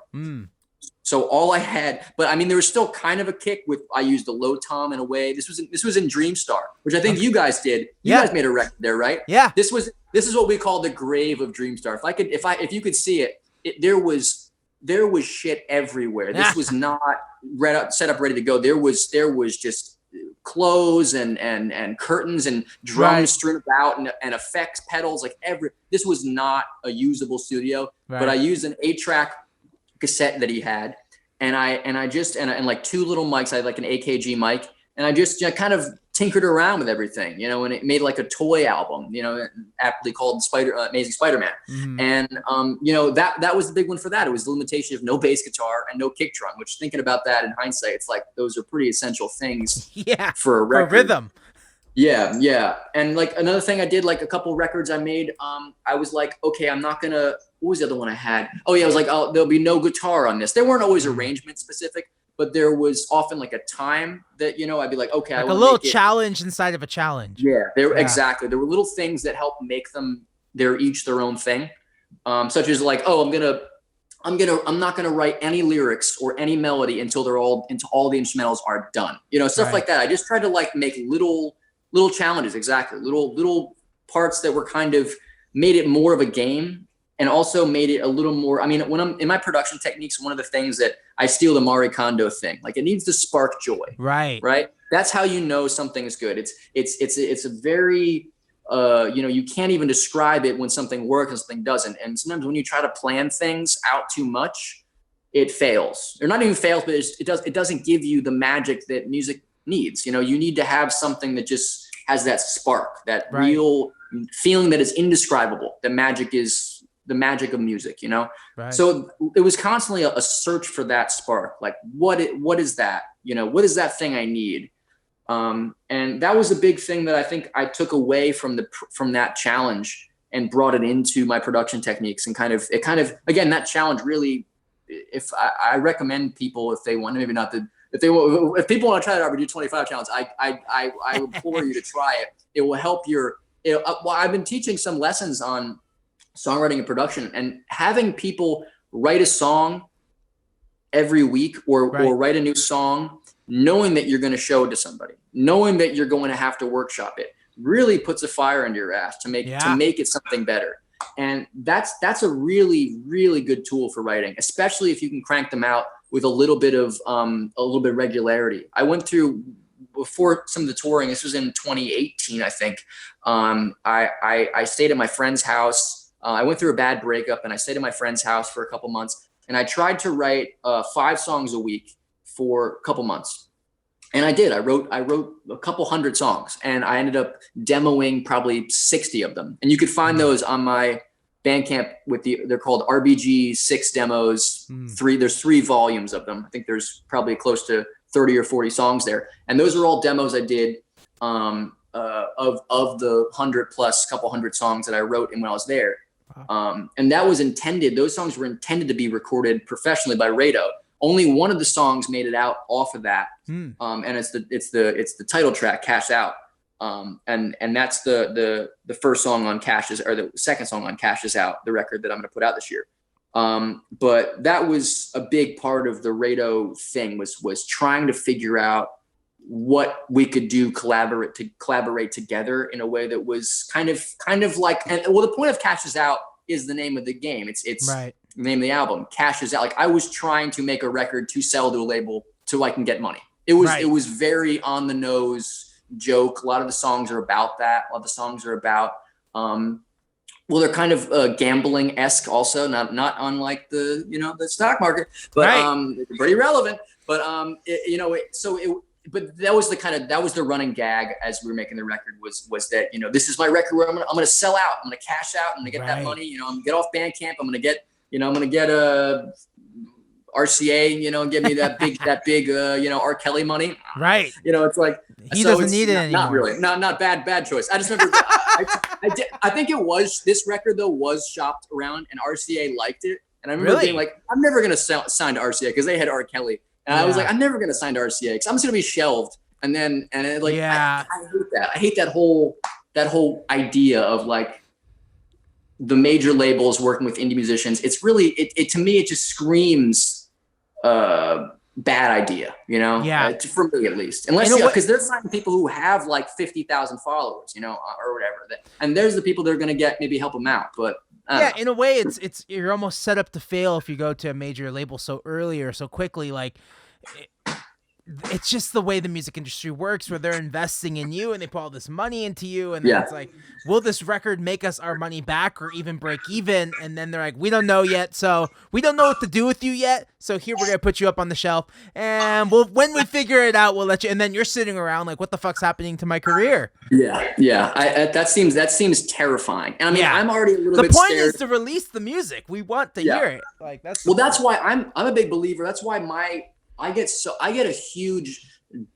So all I had, but I mean, there was still kind of a kick with, I used the low tom in a way. This was in Dreamstar, which I think you guys did. You guys made a record there, right? Yeah. This is what we call the grave of Dreamstar. If you could see it, there was shit everywhere. This was not set up, ready to go. There was just clothes and curtains and drums strewn about and effects pedals, like this was not a usable studio, but I used an 8-track cassette that he had, and like 2 little mics. I had like an AKG mic, and I just kind of tinkered around with everything, and it made like a toy album, aptly called Amazing Spider-Man. And that was the big one for that. It was the limitation of no bass guitar and no kick drum, which, thinking about that in hindsight, it's like those are pretty essential things for a record. For rhythm. Yeah. And like another thing I did, like a couple records I made, I was like, okay, I'm not gonna, what was the other one I had? Oh yeah, I was like, oh, there'll be no guitar on this. There weren't always arrangement specific, but there was often like a time that, I'd be like, okay, like a little challenge inside of a challenge. Yeah, exactly. There were little things that help make them, they're each their own thing. Such as like, oh, I'm not gonna write any lyrics or any melody until all the instrumentals are done. Stuff like that. I just tried to like make little challenges, exactly. Little parts that were kind of made it more of a game, and also made it a little more, I mean, when I'm in my production techniques, one of the things that I steal the Marie Kondo thing, like it needs to spark joy. Right. That's how something is good. It's a very, you can't even describe it when something works and something doesn't. And sometimes when you try to plan things out too much, it fails. Or not even fails, but it doesn't give you the magic that music needs. You need to have something that just has that spark, that real feeling that is indescribable. The magic of music, So it was constantly a search for that spark. Like what is that? What is that thing I need? And that was a big thing that I think I took away from that challenge and brought it into my production techniques, and again, that challenge really, if I recommend people, if they want, maybe not the, if people want to try the RBD 25 challenge, I implore you to try it. It will help well, I've been teaching some lessons on songwriting and production, and having people write a song every week or write a new song, knowing that you're going to show it to somebody, knowing that you're going to have to workshop it, really puts a fire under your ass to make it something better. And that's a really, really good tool for writing, especially if you can crank them out with a little bit of regularity. I went through, before some of the touring, this was in 2018, I think. I stayed at my friend's house. I went through a bad breakup, and I stayed at my friend's house for a couple months, and I tried to write 5 songs a week for a couple months. And I did. I wrote a couple hundred songs, and I ended up demoing probably 60 of them. And you could find those on my Bandcamp they're called RBG 6 demos. There's 3 volumes of them. I think there's probably close to 30 or 40 songs there. And those are all demos I did of the 100 plus couple hundred songs that I wrote when I was there. And that was intended, those songs were intended to be recorded professionally by Rado. Only one of the songs made it out off of that. And it's the title track, Cash Out. And that's the first song on Cash or the second song on Cash Is Out, the record that I'm going to put out this year. But that was a big part of the Rado thing, was trying to figure out what we could do, collaborate together in a way that was kind of like, and well, the point of Cash Is Out is the name of the game. It's the name of the album. Cash Is Out. Like, I was trying to make a record to sell to a label so I can get money. It was very on the nose joke. A lot of the songs are about that. A lot of the songs are about well, they're kind of gambling-esque also, not unlike the stock market, but pretty relevant. But but that was the running gag as we were making the record was that this is my record where I'm gonna sell out, I'm gonna cash out, I'm gonna get that money, I'm gonna get off Bandcamp, I'm gonna get a RCA, give me that big R. Kelly money. Right. It's like he doesn't need it anymore. Not really. Not bad choice. I just remember I think this record though was shopped around and RCA liked it. And I remember being like, I'm never gonna sign to RCA because they had R. Kelly. And I was like, I'm never gonna sign to RCA because I'm just gonna be shelved. I hate that. I hate that whole idea of like the major labels working with indie musicians. It's really to me it just screams bad idea, for me at least. Unless because they're signing people who have like 50,000 followers, or whatever. And there's the people that are going to maybe help them out. But in a way, it's you're almost set up to fail if you go to a major label so early or so quickly. Like it's just the way the music industry works, where they're investing in you and they put all this money into you, and then it's like, will this record make us our money back or even break even? And then they're like, we don't know yet, so we don't know what to do with you yet, so here we're gonna put you up on the shelf, and when we figure it out, we'll let you. And then you're sitting around like, what the fuck's happening to my career? That seems terrifying. And I mean, I'm already a little bit scared. The point is to release the music. We want to hear it. Like that's why I'm a big believer. That's why I get a huge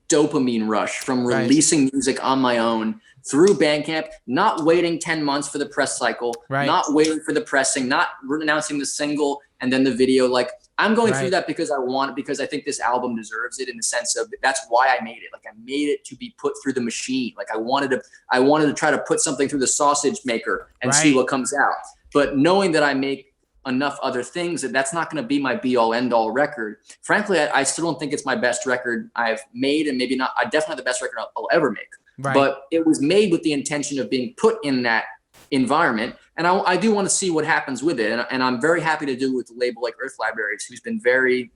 dopamine rush from releasing music on my own through Bandcamp, not waiting 10 months for the press cycle, not waiting for the pressing, not announcing the single and then the video. Like I'm going through that because I think this album deserves it, in the sense of that's why I made it. Like I made it to be put through the machine. Like I wanted to try to put something through the sausage maker and see what comes out. But knowing that I make enough other things that's not going to be my be all end all record. Frankly, I still don't think it's my best record I've made, and maybe not. I definitely the best record I'll ever make. But it was made with the intention of being put in that environment, and I do want to see what happens with it. And I'm very happy to do it with a label like Earth Libraries, who's been very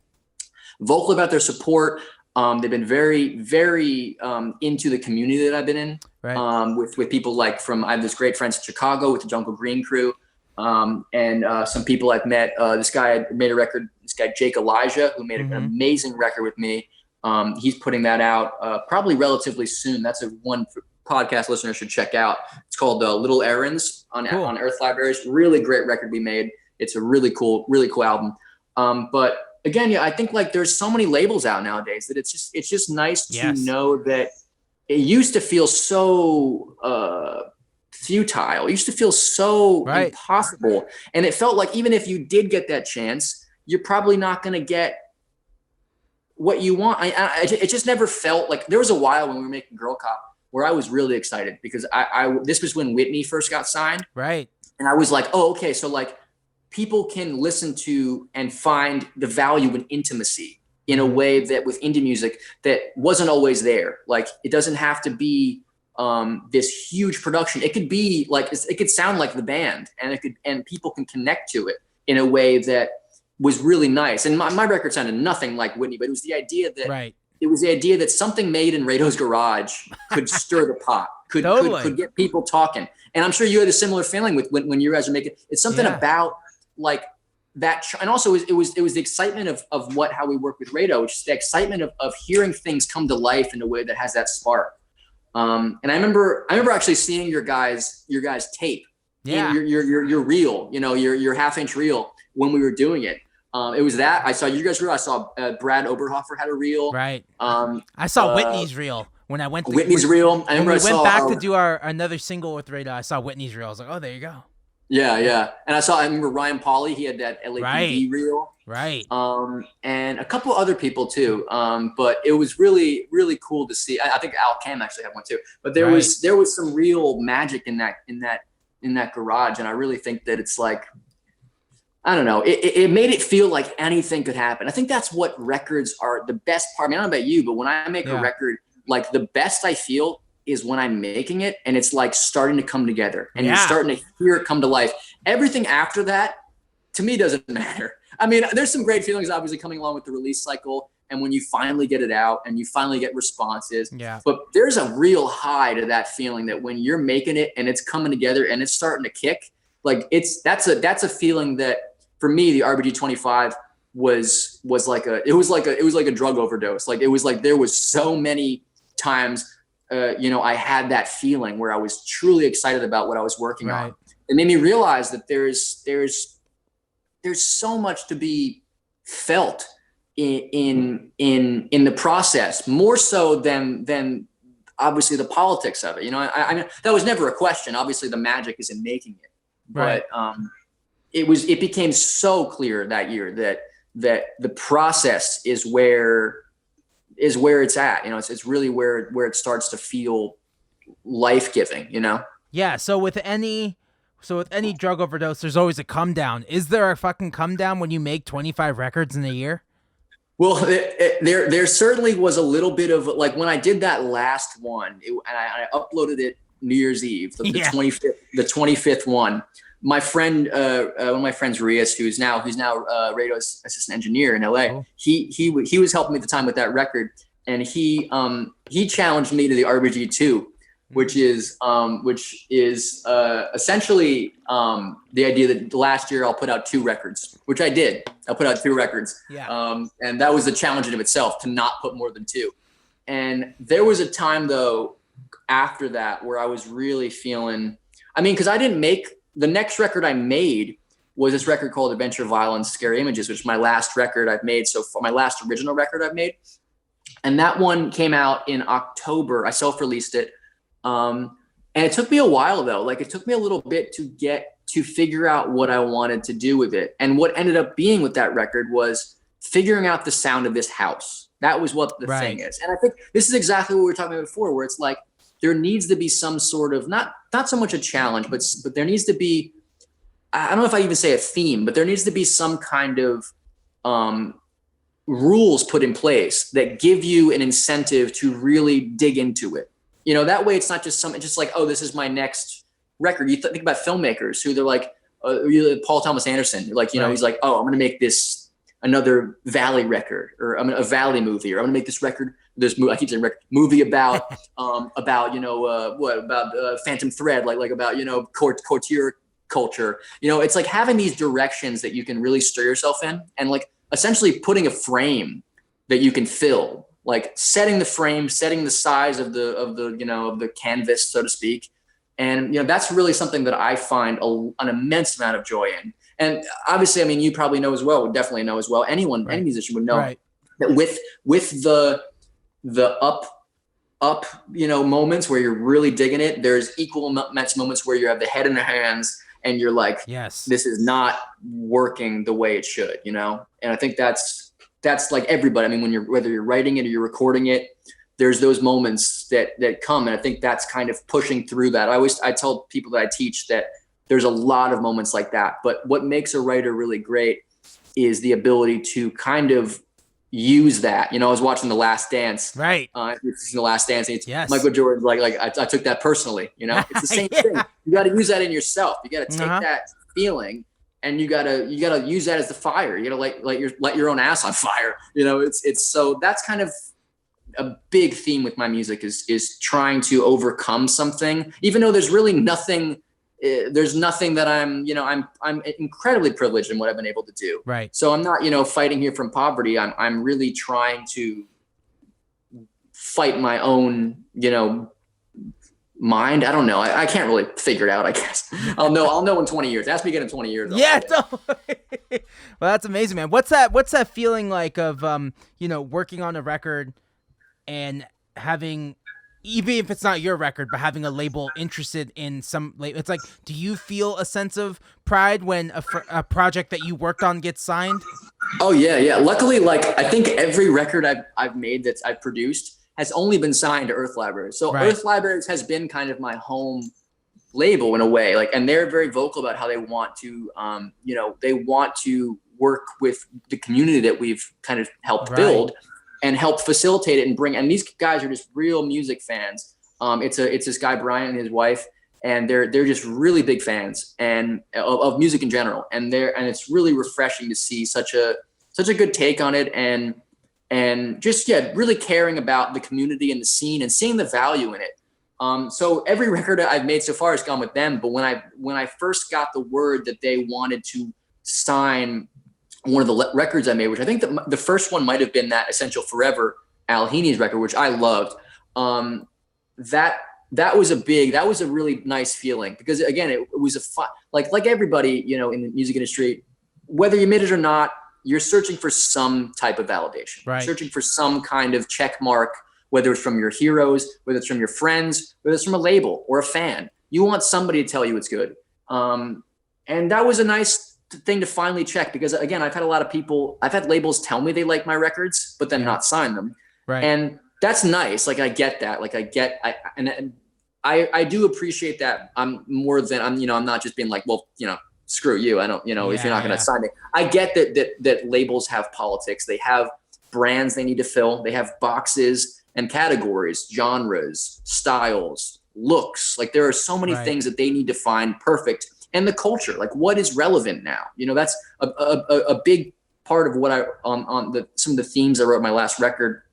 vocal about their support. They've been very, very into the community that I've been in. With people like I have this great friends in Chicago with the Jungle Green crew. And some people I've met, this guy made a record, Jake Elijah, who made an amazing record with me. He's putting that out probably relatively soon. That's one podcast listener should check out. It's called Little Errands on Earth Libraries. Really great record we made. It's a really cool album. But again, I think like there's so many labels out nowadays that it's just nice to know that it used to feel so futile. It used to feel so impossible. And it felt like even if you did get that chance, you're probably not going to get what you want. It just never felt like. There was a while when we were making Girl Cop where I was really excited because this was when Whitney first got signed. Right. And I was like, oh, okay. So like people can listen to and find the value in intimacy in a way that with indie music that wasn't always there. Like it doesn't have to be this huge production. It could be like, it could sound like the band, and people can connect to it in a way that was really nice. And my record sounded nothing like Whitney, but it was the idea that something made in Rado's garage could stir the pot, could get people talking. And I'm sure you had a similar feeling with when you guys are making. It's something about like that, and also it was the excitement of how we work with Rado, which is the excitement of hearing things come to life in a way that has that spark. And I remember actually seeing your guys' tape, your reel, your half-inch reel when we were doing it. It was that I saw you guys' reel. I saw Brad Oberhofer had a reel. Right. I saw Whitney's reel when I went to Whitney's reel. I remember when we went back to do another single with Rado. I saw Whitney's reel. I was like, oh, there you go. Yeah. And I remember Ryan Pauly. He had that LAPD reel. Right. And a couple other people too. But it was really, really cool to see. I think Al Cam actually had one too. But there was some real magic in that garage. And I really think that it's like, I don't know. It made it feel like anything could happen. I think that's what records are the best part. I mean, I don't know about you, but when I make a record, like the best I feel is when I'm making it and it's like starting to come together and you're starting to hear it come to life. Everything after that, to me, doesn't matter. I mean, there's some great feelings obviously coming along with the release cycle and when you finally get it out and you finally get responses. Yeah. But there's a real high to that feeling that when you're making it and it's coming together and it's starting to kick, like that's a feeling that for me, the RBG 25 was like a drug overdose. Like it was like, there was so many times, I had that feeling where I was truly excited about what I was working on. It made me realize that there's so much to be felt in the process, more so than obviously the politics of it. I mean, that was never a question. Obviously the magic is in making it, but it became so clear that year that the process is where it's at. It's really where it starts to feel life-giving, Yeah. So with any drug overdose, there's always a come down. Is there a fucking come down when you make 25 records in a year? Well, there certainly was a little bit of, like, when I did that last one, and I uploaded it New Year's Eve, the 25th one. My friend, one of my friends, Rias, who's now Rado's assistant engineer in LA. Cool. He was helping me at the time with that record, and he challenged me to the RBG 2. Which is essentially the idea that last year I'll put out 2 records, which I did. I put out 2 records. Yeah. And that was a challenge in of itself, to not put more than 2. And there was a time though after that where I was really feeling, because I didn't make, the next record I made was this record called Adventure, Violence, Scary Images, which is my last record I've made so far, my last original record I've made. And that one came out in October. I self-released it. And it took me a while though. Like, it took me a little bit to figure out what I wanted to do with it. And what ended up being with that record was figuring out the sound of this house. That was what the thing is. And I think this is exactly what we were talking about before, where it's like, there needs to be some sort of, not so much a challenge, but there needs to be, I don't know if I even say a theme, but there needs to be some kind of, rules put in place that give you an incentive to really dig into it. That way it's not just just like, oh, this is my next record. You think about filmmakers who they're like, Paul Thomas Anderson, like, he's like, oh, I'm going to make this another Valley record, or I'm a Valley movie, or I'm going to make this record, I keep saying record, movie about Phantom Thread, like about, courtier culture. It's like having these directions that you can really stir yourself in, and like essentially putting a frame that you can fill. Like setting the frame, setting the size of the canvas, so to speak. And, that's really something that I find an immense amount of joy in. And obviously, you probably know as well, would definitely know as well. Any musician would know that with the up, moments where you're really digging it, there's equal amounts moments where you have the head in the hands and you're like, yes, this is not working the way it should, And I think that's like everybody. Whether you're writing it or you're recording it, there's those moments that come. And I think that's kind of pushing through that. I tell people that I teach that there's a lot of moments like that, but what makes a writer really great is the ability to kind of use that. I was watching The Last Dance, right? It's The Last Dance. And Michael Jordan's like I took that personally, it's the same thing. You got to use that in yourself. You got to take that feeling, and you gotta use that as the fire. You gotta let your own ass on fire. It's so that's kind of a big theme with my music is trying to overcome something, even though there's really nothing. There's nothing that I'm incredibly privileged in what I've been able to do. Right. So I'm not fighting here from poverty. I'm really trying to fight my own mind. I don't know. I can't really figure it out, I guess. I'll know in 20 years. Ask me again in 20 years. Yeah. Well, that's amazing, man. What's that feeling like of, working on a record and having, even if it's not your record, but having a label interested in some, it's like, do you feel a sense of pride when a project that you worked on gets signed? Oh yeah. Yeah. Luckily, I think every record I've made that I've produced has only been signed to Earth Libraries. So Earth Libraries has been kind of my home label in a way, and they're very vocal about how they want to, they want to work with the community that we've kind of helped build and help facilitate it and bring, and these guys are just real music fans. It's this guy, Brian, and his wife, and they're just really big fans and of music in general. And it's really refreshing to see such a good take on it, and just, really caring about the community and the scene and seeing the value in it. So every record I've made so far has gone with them. But when I first got the word that they wanted to sign one of the records I made, which I think the first one might've been that Essential Forever, Al Heaney's record, which I loved. That was a really nice feeling, because again, it was like everybody, you know, in the music industry, whether you admit it or not, you're searching for some type of validation, right. You're searching for some kind of check mark, whether it's from your heroes, whether it's from your friends, whether it's from a label or a fan. You want somebody to tell you it's good. And that was a nice thing to finally check, because again, I've had labels tell me they like my records, but then not sign them. Right. And that's nice. Like, I get that. Like, I do appreciate that. I'm not just being like, well, you know, screw you. I don't, you know, if you're not going to sign me. I get that labels have politics. They have brands they need to fill. They have boxes and categories, genres, styles, looks. Like, there are so many things that they need to find perfect. And the culture, like, what is relevant now? You know, that's a big part of what some of the themes I wrote in my last record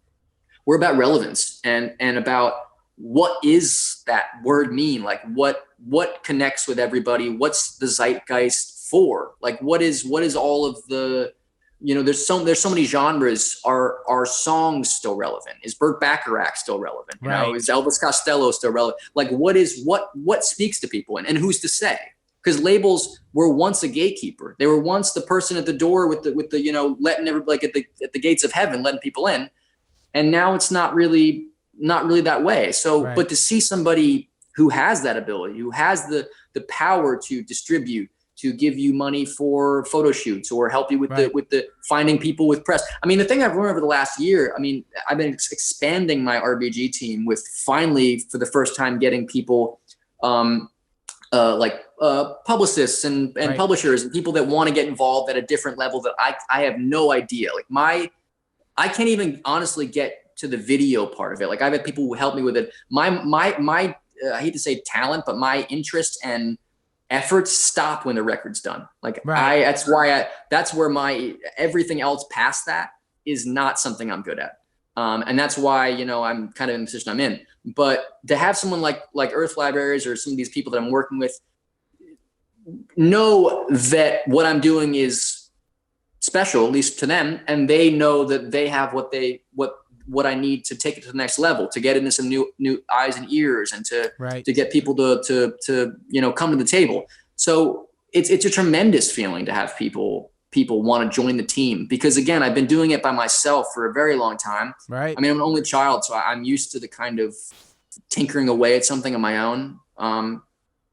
were about relevance and about what is that word mean? Like, what connects with everybody? What's the zeitgeist for? Like, what is all of the, you know, there's so many genres. Are songs still relevant? Is Burt Bacharach still relevant? You know, is Elvis Costello still relevant? Like, what speaks to people, and who's to say? Because labels were once a gatekeeper. They were once the person at the door with the you know, letting everybody, like, at the gates of heaven, letting people in. And now it's not really that way. So, but to see somebody who has that ability, who has the power to distribute, to give you money for photo shoots, or help you with the finding people with press. I mean, the thing I've learned over the last year, I mean, I've been expanding my RBG team with finally, for the first time, getting people publicists and publishers and people that want to get involved at a different level that I have no idea. Like, I can't even honestly get to the video part of it. Like, I've had people who help me with it. My I hate to say talent, but my interest and efforts stop when the record's done. Like, that's where my everything else past that is not something I'm good at. And that's why, you know, I'm kind of in the position I'm in. But to have someone like Earth Libraries or some of these people that I'm working with know that what I'm doing is special, at least to them, and they know that they have what I need to take it to the next level, to get into some new eyes and ears, and to get people to you know, come to the table. So it's a tremendous feeling to have people want to join the team, because again, I've been doing it by myself for a very long time. Right. I mean, I'm an only child, so I'm used to the kind of tinkering away at something on my own.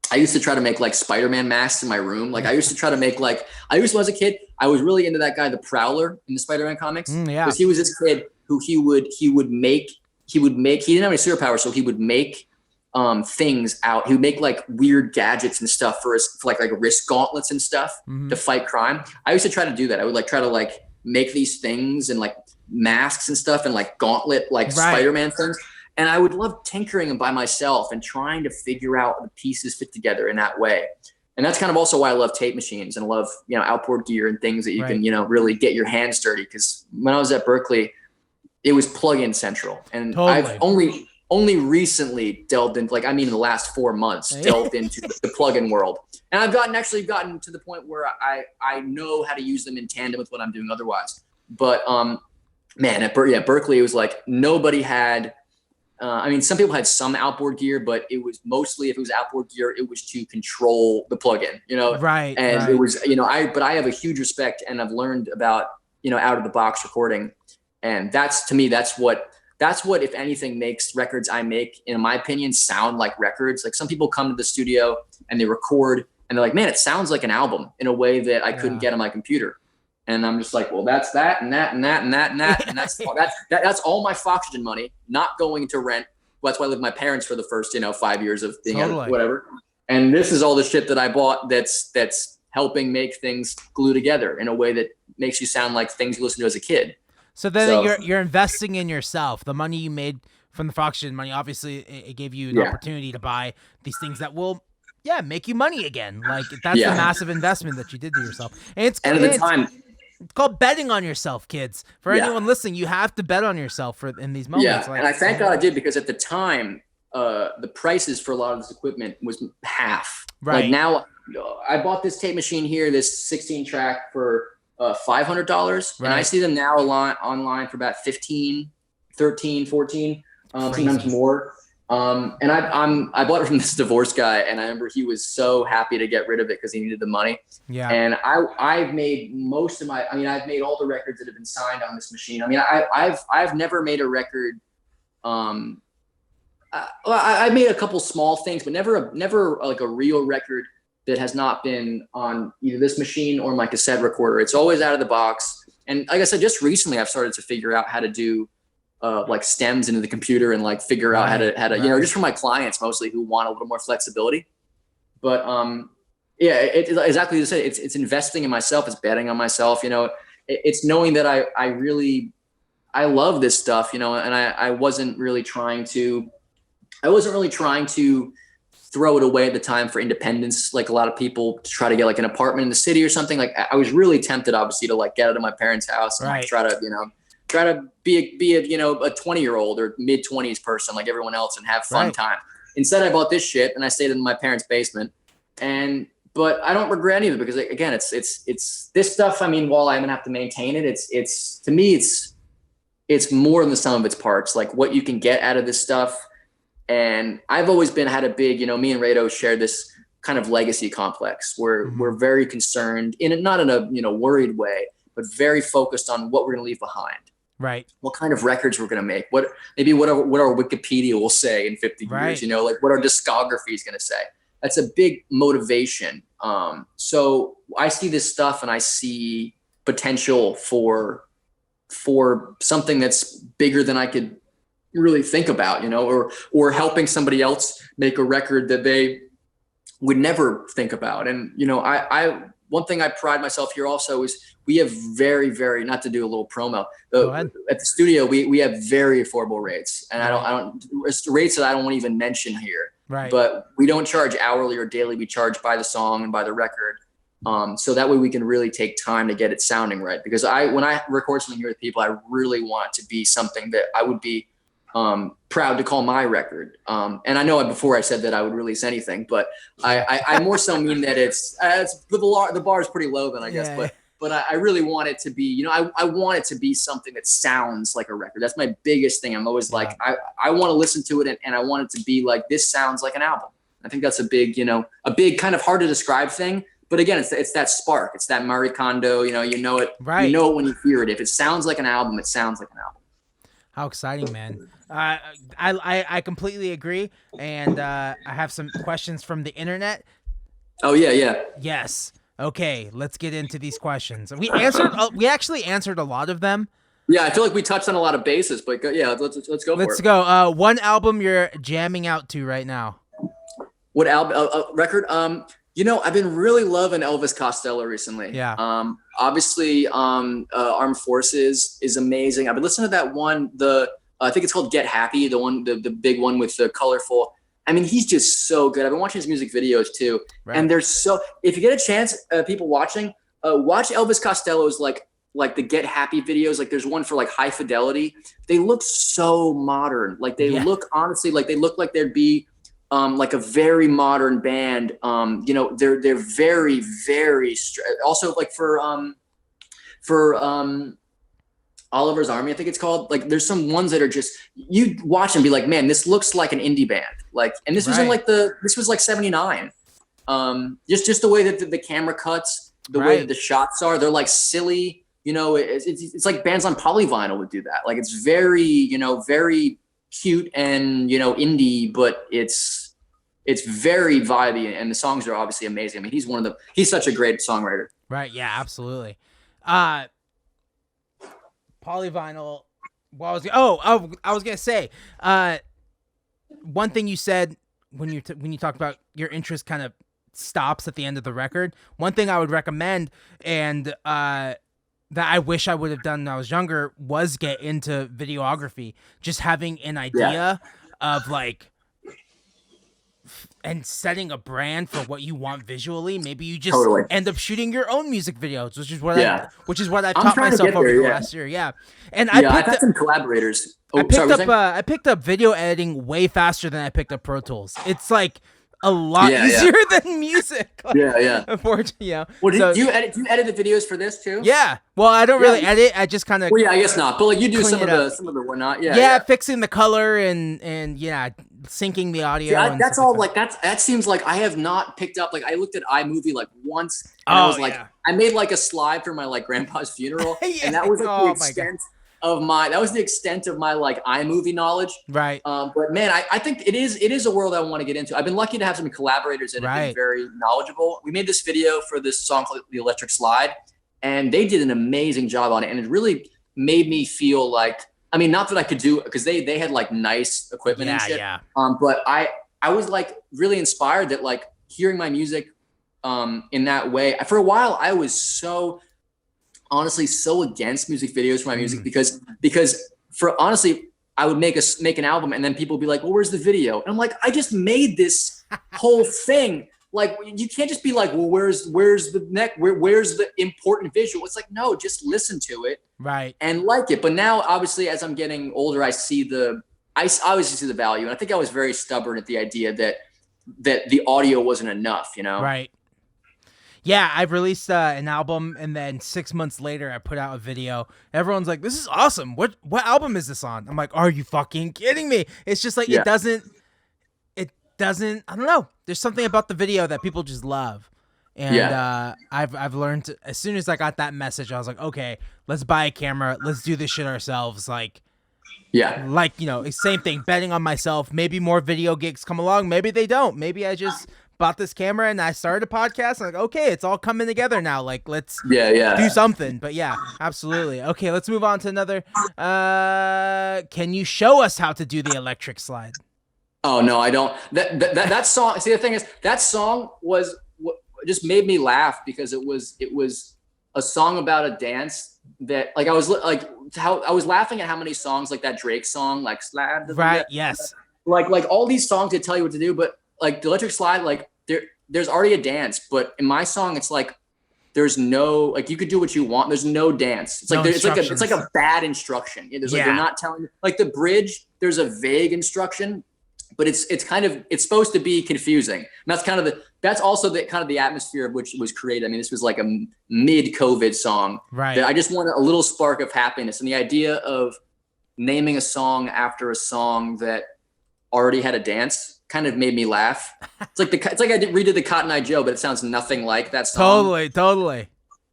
I used to try to make like Spider-Man masks in my room. Like, I used to try to make as a kid, I was really into that guy, the Prowler, in the Spider-Man comics. Because he was this kid who he would make, he didn't have any superpowers, so he would make things out. He would make like weird gadgets and stuff for like wrist gauntlets and stuff to fight crime. I used to try to do that. I would like try to like make these things and like masks and stuff and like gauntlet, like Spider-Man things. And I would love tinkering them by myself and trying to figure out the pieces fit together in that way. And that's kind of also why I love tape machines and love, you know, outboard gear and things that you can, you know, really get your hands dirty. Because when I was at Berkeley, it was plug-in central. And I've only recently delved into, like, I mean, in the last 4 months, delved into the plug-in world. And I've gotten to the point where I know how to use them in tandem with what I'm doing otherwise. But man, at Berkeley, it was like nobody had, I mean, some people had some outboard gear, but it was mostly, if it was outboard gear, it was to control the plug-in, you know? And it was, you know, but I have a huge respect, and I've learned about, you know, out of the box recording. And to me, that's what, if anything, makes records I make, in my opinion, sound like records. Like, some people come to the studio and they record and they're like, man, it sounds like an album in a way that I couldn't get on my computer. And I'm just like, well, that's that and that and that and that and that. And that's all my Foxygen money, not going to rent. Well, that's why I lived with my parents for the first, you know, 5 years of being out, whatever. And this is all the shit that I bought that's helping make things glue together in a way that makes you sound like things you listened to as a kid. So then you're investing in yourself. The money you made from the Foxygen money, obviously it gave you an opportunity to buy these things that will make you money again. Like, that's a massive investment that you did to yourself. And at the time, it's called betting on yourself, kids. For anyone listening, you have to bet on yourself in these moments. Yeah, and I thank God I did, because at the time, the prices for a lot of this equipment was half. Right. Like now, I bought this tape machine here, this 16 track for $500, right. And I see them now online for about 15, 13, 14, sometimes more. And I bought it from this divorce guy, and I remember he was so happy to get rid of it because he needed the money. Yeah. And I've made most of I've made all the records that have been signed on this machine. I mean, I've never made a record. I made a couple small things, but never like a real record that has not been on either this machine or my cassette recorder. It's always out of the box. And like I said, just recently I've started to figure out how to do like stems into the computer and like figure out how to, you know, just for my clients mostly who want a little more flexibility. But yeah, exactly as I said, it's investing in myself. It's betting on myself. You know, it's knowing that I love this stuff, you know, and I wasn't really trying to throw it away at the time for independence. Like a lot of people to try to get like an apartment in the city or something. Like I was really tempted obviously to like get out of my parents' house and like, try to be a, you know, a 20-year-old or mid-20s person like everyone else and have fun time. Instead, I bought this shit and I stayed in my parents' basement. But I don't regret any of it because again, it's this stuff. I mean, while I'm gonna have to maintain it, it's to me, it's more than the sum of its parts. Like what you can get out of this stuff. And I've always had a big, you know, me and Rado shared this kind of legacy complex where we're very concerned not in a, you know, worried way, but very focused on what we're going to leave behind. Right. What kind of records we're going to make, what our Wikipedia will say in 50 years, you know, like what our discography is going to say. That's a big motivation. So I see this stuff and I see potential for something that's bigger than I could really think about, you know, or helping somebody else make a record that they would never think about. And, you know, one thing I pride myself here also is we have very, very, not to do a little promo, at the studio, we have very affordable rates. And I don't rates that I don't want to even mention here, but we don't charge hourly or daily. We charge by the song and by the record. So that way we can really take time to get it sounding right. Because when I record something here with people, I really want it to be something that I would be proud to call my record. And I know before I said that I would release anything, but I more so mean that it's the bar is pretty low then I guess, but I really want it to be, you know, I want it to be something that sounds like a record. That's my biggest thing. I'm always like, I want to listen to it and I want it to be like, this sounds like an album. I think that's a big kind of hard to describe thing. But again, it's that spark. It's that Marie Kondo, you know it. You know it when you hear it. If it sounds like an album, it sounds like an album. How exciting, man. I completely agree. And I have some questions from the internet. Oh, yeah. Yes. Okay, let's get into these questions. We actually answered a lot of them. Yeah, I feel like we touched on a lot of bases, but yeah, let's go for it. Let's go. One album you're jamming out to right now. What album? Record? You know, I've been really loving Elvis Costello recently. Yeah. Obviously, Armed Forces is amazing. I've been listening to that one. I think it's called Get Happy. The big one with the colorful. I mean, he's just so good. I've been watching his music videos too, and if you get a chance, people watching, watch Elvis Costello's like the Get Happy videos. Like there's one for like High Fidelity. They look so modern. Like they look honestly like they look like they'd be. Like a very modern band. You know, they're very, very also like for Oliver's Army, I think it's called. Like there's some ones that are just, you watch and be like, man, this looks like an indie band. Like, and this was in this was like 79. Just the way that the camera cuts, the way that the shots are, they're like silly, you know, it's like bands on polyvinyl would do that. Like it's very, you know, very cute and, you know, indie, but it's very vibey and the songs are obviously amazing. I mean, he's such a great songwriter. Right. Yeah, absolutely. Polyvinyl. Well, I was gonna say, one thing you said when you talked about your interest kind of stops at the end of the record. One thing I would recommend and that I wish I would have done when I was younger was get into videography. Just having an idea of like and setting a brand for what you want visually. Maybe you just end up shooting your own music videos, which is what I've taught myself over the last year. Yeah. And I've had some collaborators. I picked up video editing way faster than I picked up Pro Tools. It's like a lot easier than music. Unfortunately, Well, do you edit the videos for this too? Yeah. Well, I don't really edit. I just kind of. Well, yeah, I guess not. But like you do some of the whatnot. Yeah. Fixing the color and syncing the audio. Yeah, that's all. That seems like I have not picked up. Like I looked at iMovie like once, and I was like, I made like a slide for my like grandpa's funeral, and that was like the extent of my like iMovie knowledge. Right. But man, I think it is a world I want to get into. I've been lucky to have some collaborators that have been very knowledgeable. We made this video for this song called The Electric Slide, and they did an amazing job on it, and it really made me feel like. I mean, not that I could do because they had like nice equipment and shit. Yeah. But I was like really inspired that like hearing my music in that way. For a while, I was honestly so against music videos for my music because for honestly, I would make an album and then people would be like, well, where's the video? And I'm like, I just made this whole thing. Like, you can't just be like, well, where's the important visual? It's like, no, just listen to it. Right. And like it. But now, obviously, as I'm getting older, I obviously see the value. And I think I was very stubborn at the idea that the audio wasn't enough, Right. Yeah, I've released an album, and then 6 months later, I put out a video. Everyone's like, this is awesome. What album is this on? I'm like, are you fucking kidding me? It's just like, it doesn't, I don't know. There's something about the video that people just love. And I've learned as soon as I got that message, I was like, okay, let's buy a camera. Let's do this shit ourselves. Like, same thing, betting on myself. Maybe more video gigs come along. Maybe they don't. Maybe I just bought this camera and I started a podcast. I'm like, okay, it's all coming together now. Like, let's do something. But yeah, absolutely. Okay, let's move on to another. Can you show us how to do the electric slide? Oh no, I don't. That song. See, the thing is, that song just made me laugh because it was a song about a dance that like I was laughing at how many songs like that Drake song like slide. Right. Yes. Like all these songs that tell you what to do, but like the electric slide, like there's already a dance, but in my song, it's like there's no like you could do what you want. There's no dance. It's like it's like a bad instruction. There's like they're not telling you like the bridge. There's a vague instruction. But it's supposed to be confusing. And that's also the atmosphere of which it was created. I mean, this was like a mid-COVID song. Right. I just wanted a little spark of happiness. And the idea of naming a song after a song that already had a dance kind of made me laugh. It's like I redid the Cotton Eye Joe, but it sounds nothing like that song. Totally.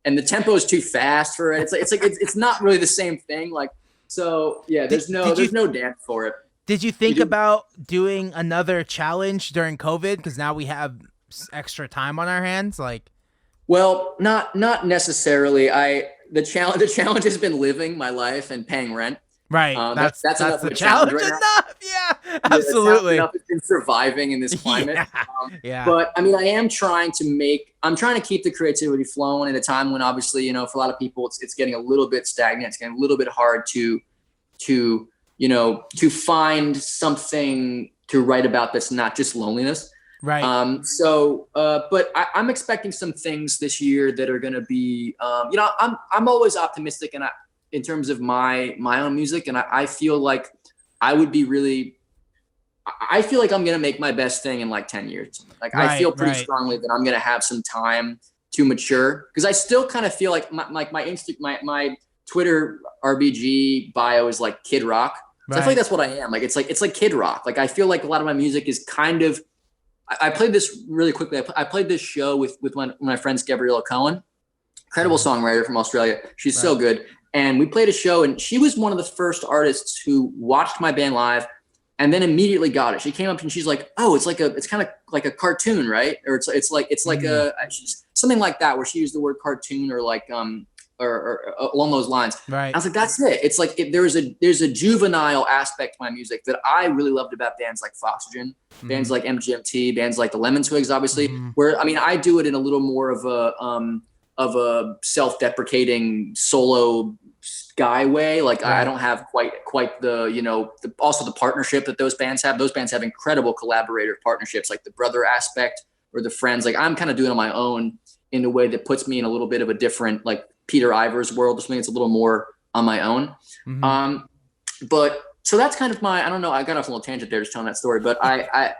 And the tempo is too fast for it. It's not really the same thing. Like, so yeah, there's no dance for it. Did you think about doing another challenge during COVID? Because now we have extra time on our hands. Like, well, not necessarily. The challenge has been living my life and paying rent. Right. That's the challenge right enough. Yeah, absolutely. It's been surviving in this climate. But I mean, I'm trying to keep the creativity flowing at a time when obviously, for a lot of people, it's getting a little bit stagnant. It's getting a little bit hard to find something to write about that's not just loneliness. Right. But I'm expecting some things this year that are going to be, I'm always optimistic in terms of my own music. And I feel like I feel like I'm going to make my best thing in like 10 years. Like I feel pretty strongly that I'm going to have some time to mature because I still kind of feel like my Twitter RBG bio is like Kid Rock. So I feel like that's what I am. Like it's like Kid Rock. Like I feel like a lot of my music is kind of. I played this really quickly. I played this show with my friends Gabriella Cohen, incredible songwriter from Australia. She's so good. And we played a show, and she was one of the first artists who watched my band live, and then immediately got it. She came up and she's like, "Oh, it's kind of like a cartoon, right?" Or it's like something like that, where she used the word cartoon or like or along those lines. Right. I was like, that's it. It's like there's a juvenile aspect to my music that I really loved about bands like Foxygen, bands like MGMT, bands like the Lemon Twigs, obviously. Where I mean, I do it in a little more of a self-deprecating solo guy way. Like I don't have quite the, you know, also the partnership that those bands have. Those bands have incredible collaborative partnerships, like the brother aspect or the friends. Like I'm kind of doing it on my own in a way that puts me in a little bit of a different, like Peter Ivers world or something. It's a little more on my own. But so that's kind of I don't know. I got off a little tangent there just telling that story, but I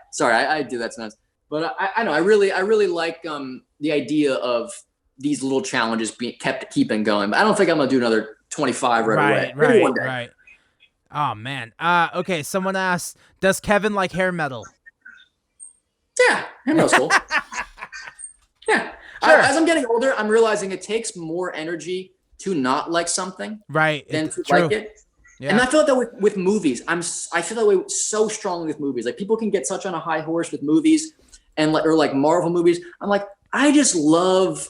do that sometimes. But I know I really like the idea of these little challenges keeping going. But I don't think I'm gonna do another 25 right away. Right. Oh man. Okay. Someone asked, does Kevin like hair metal? Yeah, hair metal's cool. Yeah. Sure. As I'm getting older, I'm realizing it takes more energy to not like something, than to like it. Yeah. And I feel that with movies. I feel that way so strongly with movies. Like people can get such on a high horse with movies, or like Marvel movies. I'm like, I just love.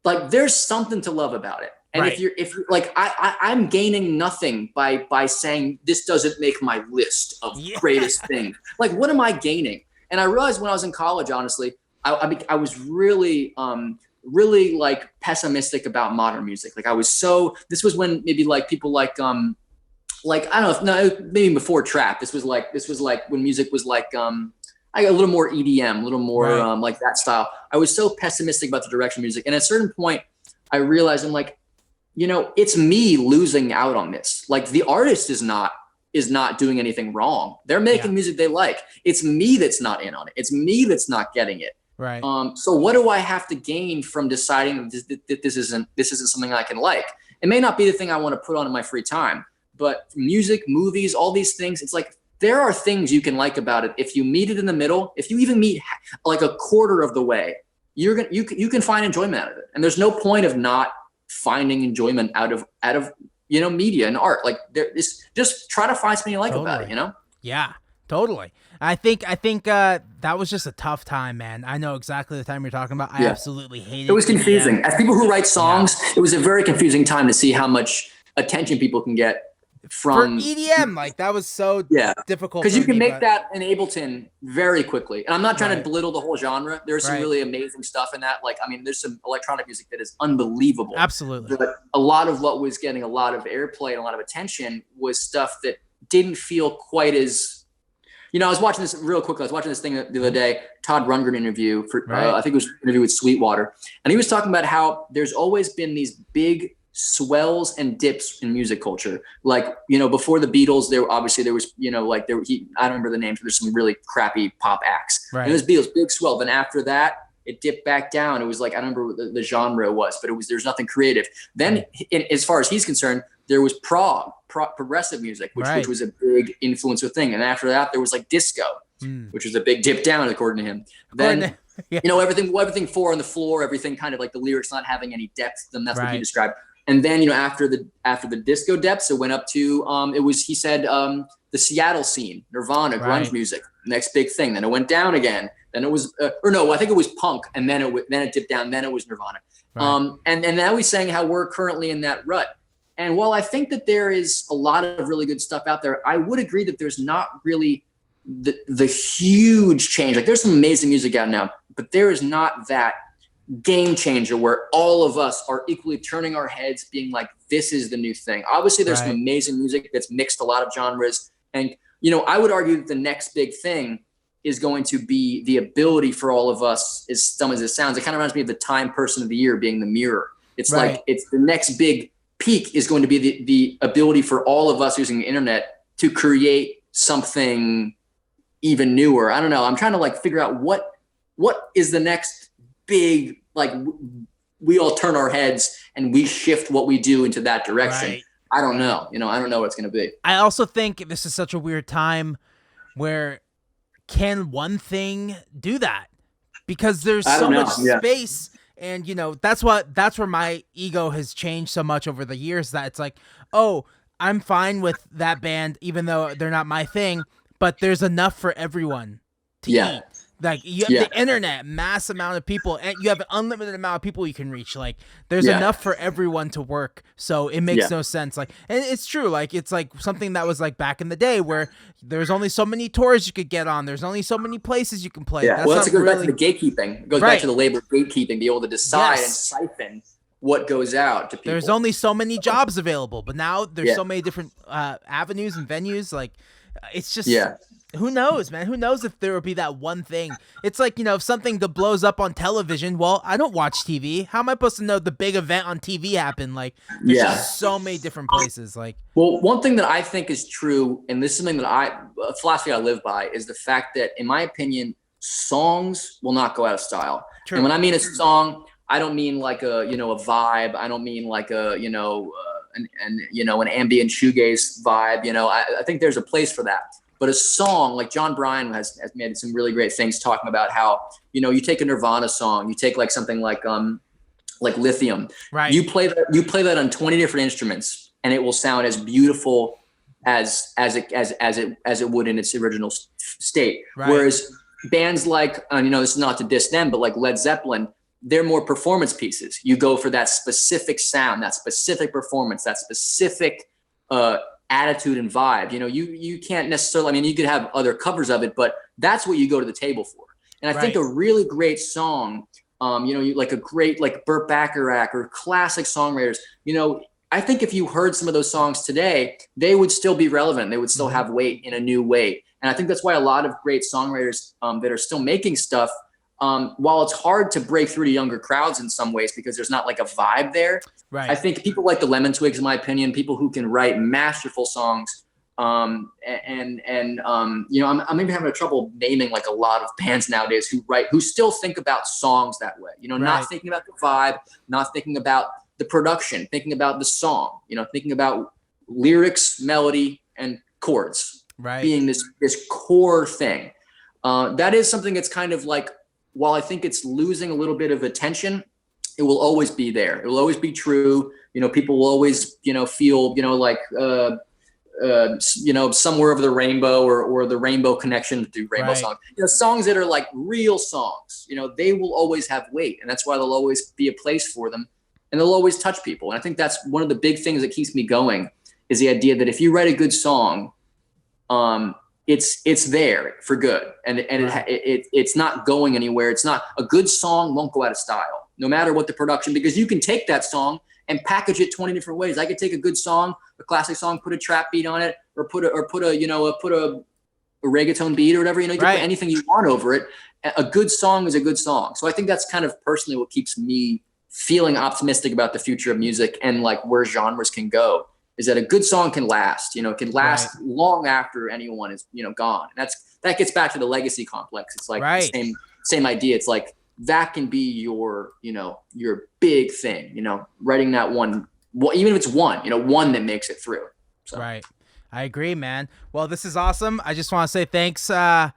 Like there's something to love about it. And if you're like, I'm gaining nothing by saying this doesn't make my list of greatest things. Like, what am I gaining? And I realized when I was in college, honestly, I was really like pessimistic about modern music. Like this was when maybe like people like I don't know, maybe before trap. This was like when music was like, I got a little more EDM, a little more like that style. I was so pessimistic about the direction of music. And at a certain point, I realized I'm like, you know, it's me losing out on this. Like the artist is not doing anything wrong. They're making music they like. It's me that's not in on it. It's me that's not getting it. Right. So what do I have to gain from deciding that this isn't something I can like? It may not be the thing I want to put on in my free time, but music, movies, all these things, it's like, there are things you can like about it. If you meet it in the middle, if you even meet like a quarter of the way, you can find enjoyment out of it. And there's no point of not finding enjoyment out of you know, media and art. Like just try to find something you like about it, you know? Yeah, totally. I think that was just a tough time, man. I know exactly the time you're talking about. I absolutely hated it. It was confusing. As people who write songs, it was a very confusing time to see how much attention people can get from EDM. Like that was so difficult because you can make that in Ableton very quickly. And I'm not trying to belittle the whole genre. There's some really amazing stuff in that. Like, I mean, there's some electronic music that is unbelievable. Absolutely. But a lot of what was getting a lot of airplay and a lot of attention was stuff that didn't feel quite as, you know, I was watching this real quickly. I was watching this thing the other day, Todd Rundgren interview for, I think it was an interview with Sweetwater. And he was talking about how there's always been these big swells and dips in music culture. Like, you know, before the Beatles, there was, you know, like I don't remember the names, but there's some really crappy pop acts. Right. And it was Beatles, big swell. Then after that, it dipped back down. It was like, I don't remember what the genre was, but there's nothing creative. Then as far as he's concerned, there was progressive music, which was a big influencer thing. And after that, there was like disco, which was a big dip down, according to him. Then, you know, everything four on the floor, everything kind of like the lyrics not having any depth. Then that's what he described. And then, you know, after the disco depths, it went up to, he said, the Seattle scene, Nirvana, grunge music, next big thing. Then it went down again. Then it was, I think it was punk. And then it dipped down. Then it was Nirvana. Right. And now he's saying how we're currently in that rut. And while I think that there is a lot of really good stuff out there, I would agree that there's not really the huge change. Like there's some amazing music out now, but there is not that game changer where all of us are equally turning our heads being like, this is the new thing. Obviously there's some amazing music that's mixed a lot of genres. And, you know, I would argue that the next big thing is going to be the ability for all of us, as dumb as it sounds, it kind of reminds me of the Time Person of the Year being the Mirror. It's like, it's the next big peak is going to be the ability for all of us using the internet to create something even newer. I don't know. I'm trying to like figure out what is the next big, like we all turn our heads and we shift what we do into that direction. I don't know. You know, I don't know what it's going to be. I also think this is such a weird time where can one thing do that? Because there's so much space. And, you know, that's where my ego has changed so much over the years, that it's like, oh, I'm fine with that band, even though they're not my thing, but there's enough for everyone to eat. Like you have the internet, mass amount of people, and you have an unlimited amount of people you can reach. Like there's enough for everyone to work. So it makes no sense. Like, and it's true. Like it's like something that was like back in the day where there's only so many tours you could get on. There's only so many places you can play. Yeah. Well, that's goes back to the gatekeeping. It goes back to the label gatekeeping, be able to decide and siphon what goes out to people. There's only so many jobs available, but now there's so many different avenues and venues. Like, it's just, who knows, man? Who knows if there will be that one thing? It's like, if something that blows up on television, well, I don't watch TV. How am I supposed to know the big event on TV happened? Like, there's just so many different places. Like, well, one thing that I think is true, and this is something that a philosophy I live by, is the fact that, in my opinion, songs will not go out of style. True. And when I mean a song, I don't mean like a vibe. I don't mean like a an ambient shoegaze vibe. I think there's a place for that. But a song, like John Bryan has made some really great things talking about how, you take a Nirvana song, you take like something like Lithium, right? You play that on 20 different instruments, and it will sound as beautiful as it would in its original state. Right. Whereas bands like, this is not to diss them, but like Led Zeppelin, they're more performance pieces. You go for that specific sound, that specific performance, that specific attitude and vibe. You can't necessarily, you could have other covers of it, but that's what you go to the table for. And I think a really great song, you like a great, like Burt Bacharach or classic songwriters, I think if you heard some of those songs today, they would still be relevant. They would still have weight in a new way. And I think that's why a lot of great songwriters that are still making stuff, while it's hard to break through to younger crowds in some ways because there's not like a vibe there. Right. I think people like the Lemon Twigs, in my opinion, people who can write masterful songs. I'm even having trouble naming like a lot of bands nowadays who still think about songs that way. Not thinking about the vibe, not thinking about the production, thinking about the song. Thinking about lyrics, melody, and chords. Right. Being this core thing. That is something that's kind of like, while I think it's losing a little bit of attention, it will always be there. It will always be true. People will always, feel, like, somewhere over the rainbow or the Rainbow Connection to do rainbow songs. Songs that are like real songs, they will always have weight, and that's why there'll always be a place for them, and they'll always touch people. And I think that's one of the big things that keeps me going, is the idea that if you write a good song, it's there for good, and it's not going anywhere. It's not, a good song won't go out of style, no matter what the production, because you can take that song and package it 20 different ways. I could take a good song, a classic song, put a trap beat on it, or put a reggaeton beat or whatever. You can put anything you want over it. A good song is a good song. So I think that's kind of personally what keeps me feeling optimistic about the future of music and like where genres can go. Is that a good song can last, can last long after anyone is, gone. And that gets back to the legacy complex. It's like the same idea. It's like, that can be your big thing, writing that one, even if it's one that makes it through. So. Right. I agree, man. Well, this is awesome. I just want to say thanks for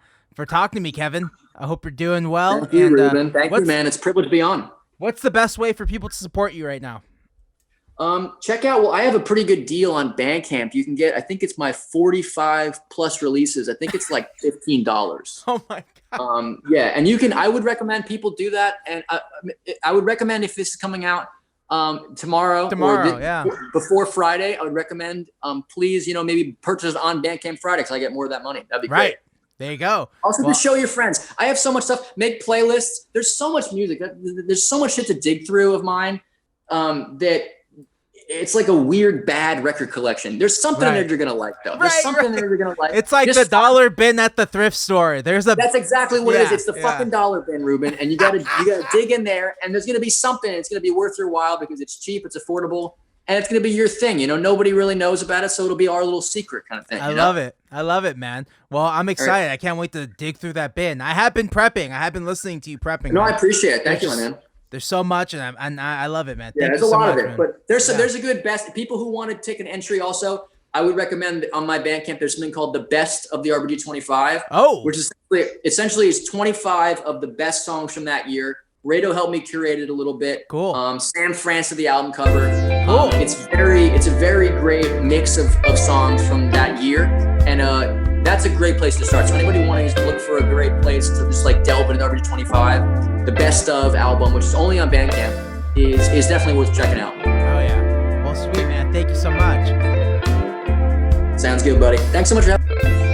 talking to me, Kevin. I hope you're doing well. Thank you, Ruben. Thank you, man. It's a privilege to be on. What's the best way for people to support you right now? Check out, I have a pretty good deal on Bandcamp. You can get, I think it's my 45 plus releases. I think it's like $15. Oh my God. Yeah. And I would recommend people do that. And I would recommend, if this is coming out, tomorrow, before Friday, I would recommend, please, maybe purchase it on Bandcamp Friday, because I get more of that money. That'd be great. There you go. Also, just show your friends. I have so much stuff. Make playlists. There's so much music. There's so much shit to dig through of mine, that it's like a weird, bad record collection. There's something there you're going to like, though. There's something there you're going to like. It's like the dollar bin at the thrift store. That's exactly what it is. It's the fucking dollar bin, Ruben. And you gotta dig in there, and there's going to be something. It's going to be worth your while because it's cheap, it's affordable, and it's going to be your thing. Nobody really knows about it, so it'll be our little secret kind of thing. I love it. I love it, man. Well, I'm excited. Right. I can't wait to dig through that bin. I have been prepping. I have been listening to you prepping. No, man. I appreciate it. Thank you, man. There's so much, and I love it, man. Yeah, there's a lot of it, but there's a good best. People who want to take an entry also, I would recommend on my Bandcamp, there's something called the Best of the RBG 25. Oh. Which is essentially is 25 of the best songs from that year. Rado helped me curate it a little bit. Cool. Sam France did the album cover. Cool. It's a very great mix of songs from that year, and that's a great place to start. So anybody wanting to look for a great place to just like delve into RBG 25, the Best of album, which is only on Bandcamp, is definitely worth checking out. Oh yeah. Well, sweet, man. Thank you so much. Sounds good, buddy. Thanks so much for having me.